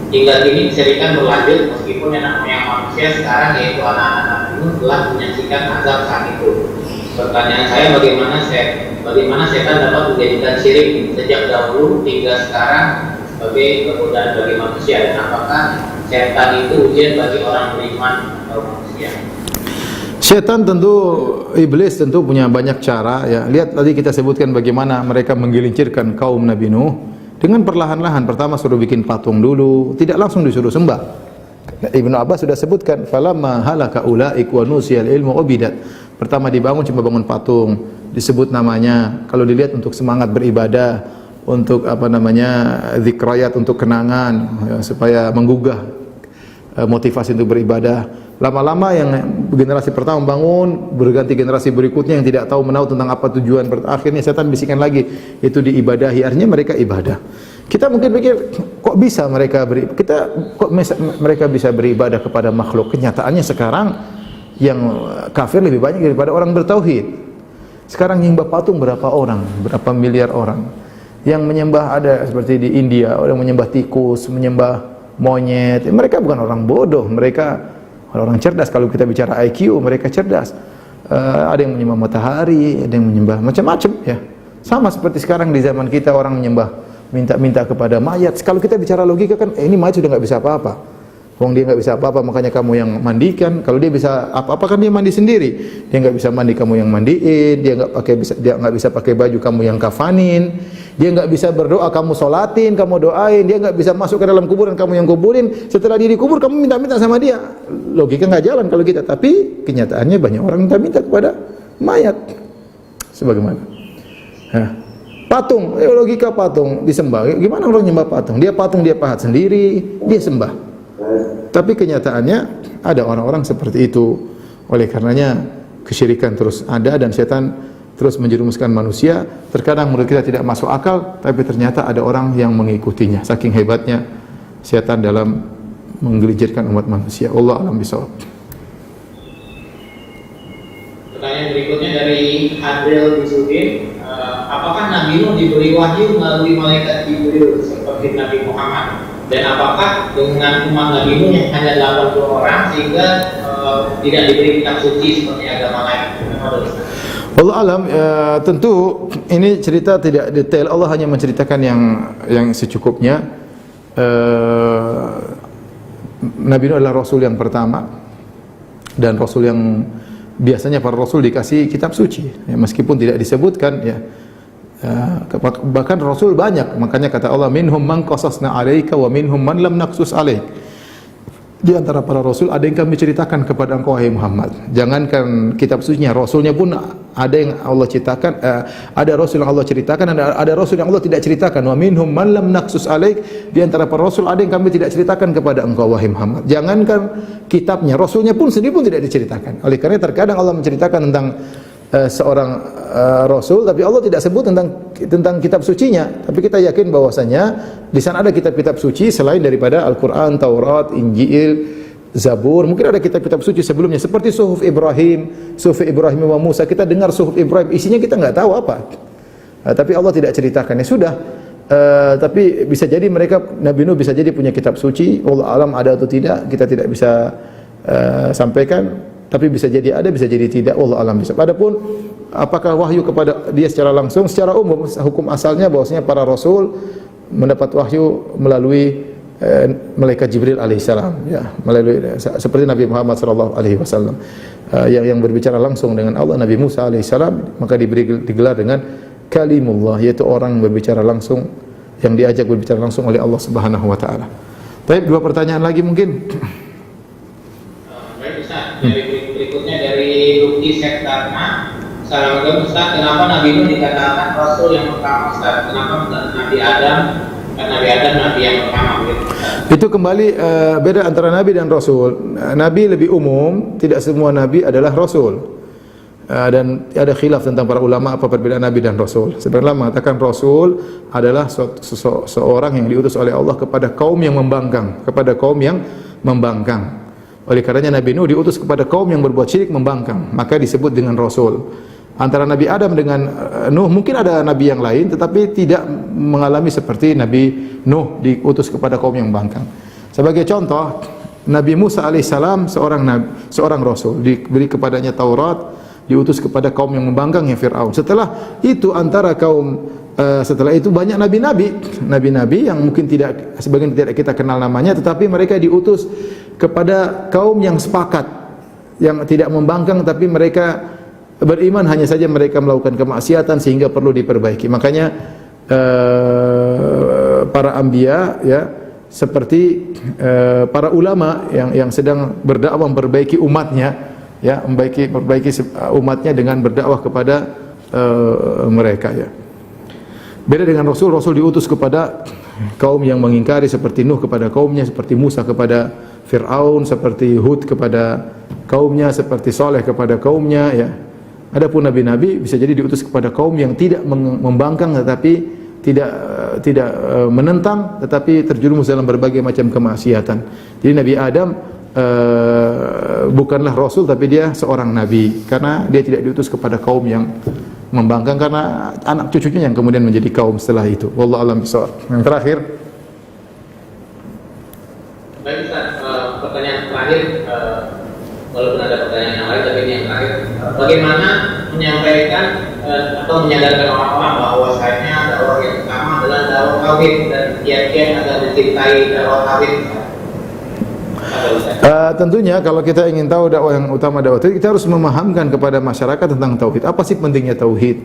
Hingga kini kesyirikan berlanjut meskipun nenek moyang manusia sekarang yaitu anak-anak Nabi Nuh telah menyaksikan azab saat itu. Pertanyaan saya, bagaimana setan dapat menjadikan syirik sejak dahulu hingga sekarang sebagai kegodaan bagi manusia, dan apakah setan itu ujian bagi orang beriman atau manusia? Setan tentu, iblis tentu punya banyak cara ya. Lihat tadi kita sebutkan bagaimana mereka menggelincirkan kaum Nabi Nuh dengan perlahan-lahan. Pertama suruh bikin patung dulu, tidak langsung disuruh sembah. Ibnu Abbas sudah sebutkan, falamma halaka ulaik wa nusiyal ilmu ubidat. Pertama dibangun cuma bangun patung, disebut namanya. Kalau dilihat untuk semangat beribadah, untuk apa namanya, zikrayat, untuk kenangan ya, supaya menggugah motivasi untuk beribadah. Lama-lama yang generasi pertama bangun, berganti generasi berikutnya yang tidak tahu menahu tentang apa tujuan. Akhirnya setan bisikan lagi, itu diibadahi. Artinya mereka ibadah. Kita mungkin pikir, kok bisa mereka mereka bisa beribadah kepada makhluk? Kenyataannya sekarang yang kafir lebih banyak daripada orang bertauhid. Sekarang nyembah patung berapa orang? Berapa miliar orang? Yang menyembah ada seperti di India, orang menyembah tikus, menyembah monyet. Mereka bukan orang bodoh, mereka orang cerdas. Kalau kita bicara IQ, mereka cerdas. Ada yang menyembah matahari, ada yang menyembah macam-macam ya. Sama seperti sekarang di zaman kita orang menyembah minta kepada mayat. Kalau kita bicara logika kan, ini mayat sudah nggak bisa apa-apa. Wong dia nggak bisa apa-apa, makanya kamu yang mandikan. Kalau dia bisa apa-apa kan dia mandi sendiri. Dia nggak bisa mandi, kamu yang mandiin. Dia nggak bisa pakai baju, kamu yang kafanin. Dia nggak bisa berdoa, kamu solatin, kamu doain. Dia nggak bisa masuk ke dalam kuburan, kamu yang kuburin. Setelah dia dikubur, kamu minta-minta sama dia. Logika nggak jalan kalau kita. Tapi kenyataannya banyak orang minta-minta kepada mayat. Sebagaimana patung, logika patung disembah. Gimana orang nyembah patung? Dia patung, dia pahat sendiri, dia sembah. Tapi kenyataannya ada orang-orang seperti itu. Oleh karenanya kesyirikan terus ada dan setan terus menjerumuskan manusia. Terkadang menurut kita tidak masuk akal, tapi ternyata ada orang yang mengikutinya. Saking hebatnya setan dalam menggelincirkan umat manusia. Allah alam bisawab. Pertanyaan berikutnya dari Adril Bisudin. Apakah Nabi Nuh diberi wahyu melalui malaikat Jibril seperti Nabi Muhammad? Dan apakah dengan umat Nabi Nuh yang hanya 80 orang sehingga tidak diberi kitab suci seperti agama lain? Allah alam, tentu ini cerita tidak detail. Allah hanya menceritakan yang secukupnya. Nabi Nuh adalah Rasul yang pertama dan Rasul yang biasanya para Rasul dikasih kitab suci ya, meskipun tidak disebutkan ya. Bahkan Rasul banyak, makanya kata Allah, minhum man qasasna 'alaika wa minhum man lam naqsus 'alaik. Di antara para Rasul ada yang kami ceritakan kepada engkau wahai Muhammad. Jangankan kitab sucinya, Rasulnya pun ada yang Allah ceritakan, ada Rasul yang Allah ceritakan, ada Rasul yang Allah tidak ceritakan. Wa minhum man lam naqsus 'alaik. Di antara para Rasul ada yang kami tidak ceritakan kepada engkau wahai Muhammad. Jangankan kitabnya, Rasulnya pun sendiri pun tidak diceritakan. Oleh karena terkadang Allah menceritakan tentang seorang Rasul, tapi Allah tidak sebut tentang kitab sucinya. Tapi kita yakin bahwasanya di sana ada kitab-kitab suci selain daripada Al-Quran, Taurat, Injil, Zabur. Mungkin ada kitab-kitab suci sebelumnya seperti Suhuf Ibrahim wa Musa. Kita dengar Suhuf Ibrahim, isinya kita nggak tahu apa. Tapi Allah tidak ceritakan. Ya sudah. Tapi bisa jadi mereka, Nabi Nuh bisa jadi punya kitab suci. Allah alam ada atau tidak, kita tidak bisa sampaikan. Tapi bisa jadi ada, bisa jadi tidak. Allah alam bisa. Adapun apakah wahyu kepada dia secara langsung, secara umum hukum asalnya bahwasanya para rasul mendapat wahyu melalui malaikat Jibril alaihissalam ya, melalui seperti Nabi Muhammad sallallahu alaihi wasallam yang berbicara langsung dengan Allah. Nabi Musa alaihissalam maka digelar dengan kalimullah, yaitu orang berbicara langsung, yang diajak berbicara langsung oleh Allah Subhanahu wa taala. Baik, 2 pertanyaan lagi mungkin. Baik Ustaz, berikutnya dari Luki Sektarna. Assalamualaikum Ustaz, kenapa Nabi Nuh dikatakan Rasul yang pertama Ustaz? Kenapa bukan Nabi Adam? Nabi Adam Nabi yang pertama gitu. Itu kembali beda antara Nabi dan Rasul. Nabi lebih umum, tidak semua Nabi adalah Rasul. Dan ada khilaf tentang para ulama apa perbedaan Nabi dan Rasul. Sebenarnya mengatakan Rasul adalah seorang yang diutus oleh Allah kepada kaum yang membangkang, kepada kaum yang membangkang. Oleh karenanya Nabi Nuh diutus kepada kaum yang berbuat syirik membangkang, maka disebut dengan rasul. Antara Nabi Adam dengan Nuh mungkin ada nabi yang lain, tetapi tidak mengalami seperti Nabi Nuh diutus kepada kaum yang membangkang. Sebagai contoh, Nabi Musa alaihissalam seorang rasul, diberi kepadanya Taurat, diutus kepada kaum yang membangkang yang Fir'aun. Setelah itu setelah itu banyak nabi-nabi yang mungkin sebagian tidak kita kenal namanya, tetapi mereka diutus kepada kaum yang sepakat, yang tidak membangkang, tapi mereka beriman, hanya saja mereka melakukan kemaksiatan sehingga perlu diperbaiki. Makanya para anbiya ya, seperti para ulama yang sedang berdakwah memperbaiki umatnya, ya, memperbaiki umatnya dengan berdakwah kepada mereka, ya. Beda dengan Rasul diutus kepada kaum yang mengingkari, seperti Nuh kepada kaumnya, seperti Musa kepada Fir'aun, seperti Hud kepada kaumnya, seperti Saleh kepada kaumnya, ya. Adapun nabi-nabi bisa jadi diutus kepada kaum yang tidak membangkang, tetapi tidak menentang, tetapi terjerumus dalam berbagai macam kemaksiatan. Jadi Nabi Adam bukanlah rasul, tapi dia seorang nabi, karena dia tidak diutus kepada kaum yang membangkang, karena anak cucunya yang kemudian menjadi kaum setelah itu. Wallahu a'lam bishawab. Yang terakhir, baik Ustaz, pertanyaan terakhir, walaupun ada pertanyaan yang lain, tapi ini yang terakhir, bagaimana menyampaikan atau menyadarkan orang-orang bahwasanya dakwah yang pertama adalah dakwah tauhid dan kiat-kiat agar mencintai dakwah tauhid? Tentunya kalau kita ingin tahu dakwah yang utama, dakwah tauhid, kita harus memahamkan kepada masyarakat tentang tauhid. Apa sih pentingnya tauhid?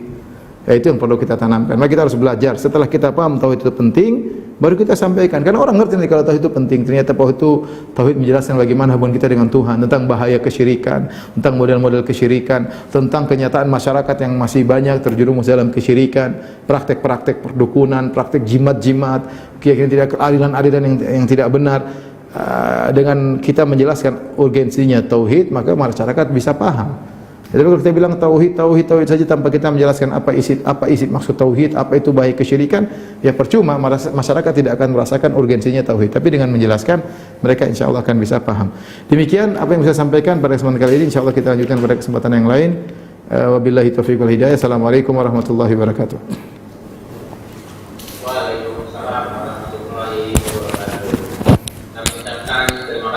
Itu yang perlu kita tanamkan. Maka kita harus belajar. Setelah kita paham tauhid itu penting, baru kita sampaikan. Karena orang ngerti nih kalau tauhid itu penting. Ternyata tauhid menjelaskan bagaimana hubungan kita dengan Tuhan, tentang bahaya kesyirikan, tentang model-model kesyirikan, tentang kenyataan masyarakat yang masih banyak terjerumus dalam kesyirikan, praktek-praktek perdukunan, praktek jimat-jimat, keyakinan tidak, aliran-aliran yang tidak benar. Dengan kita menjelaskan urgensinya tauhid, maka masyarakat bisa paham. Jadi kalau kita bilang tauhid saja tanpa kita menjelaskan apa isi maksud tauhid, apa itu bahaya kesyirikan, ya percuma, masyarakat tidak akan merasakan urgensinya tauhid. Tapi dengan menjelaskan, mereka insya Allah akan bisa paham. Demikian apa yang bisa saya sampaikan pada kesempatan kali ini. Insya Allah kita lanjutkan pada kesempatan yang lain. Wabillahi taufiq wal hidayah. Assalamualaikum warahmatullahi wabarakatuh.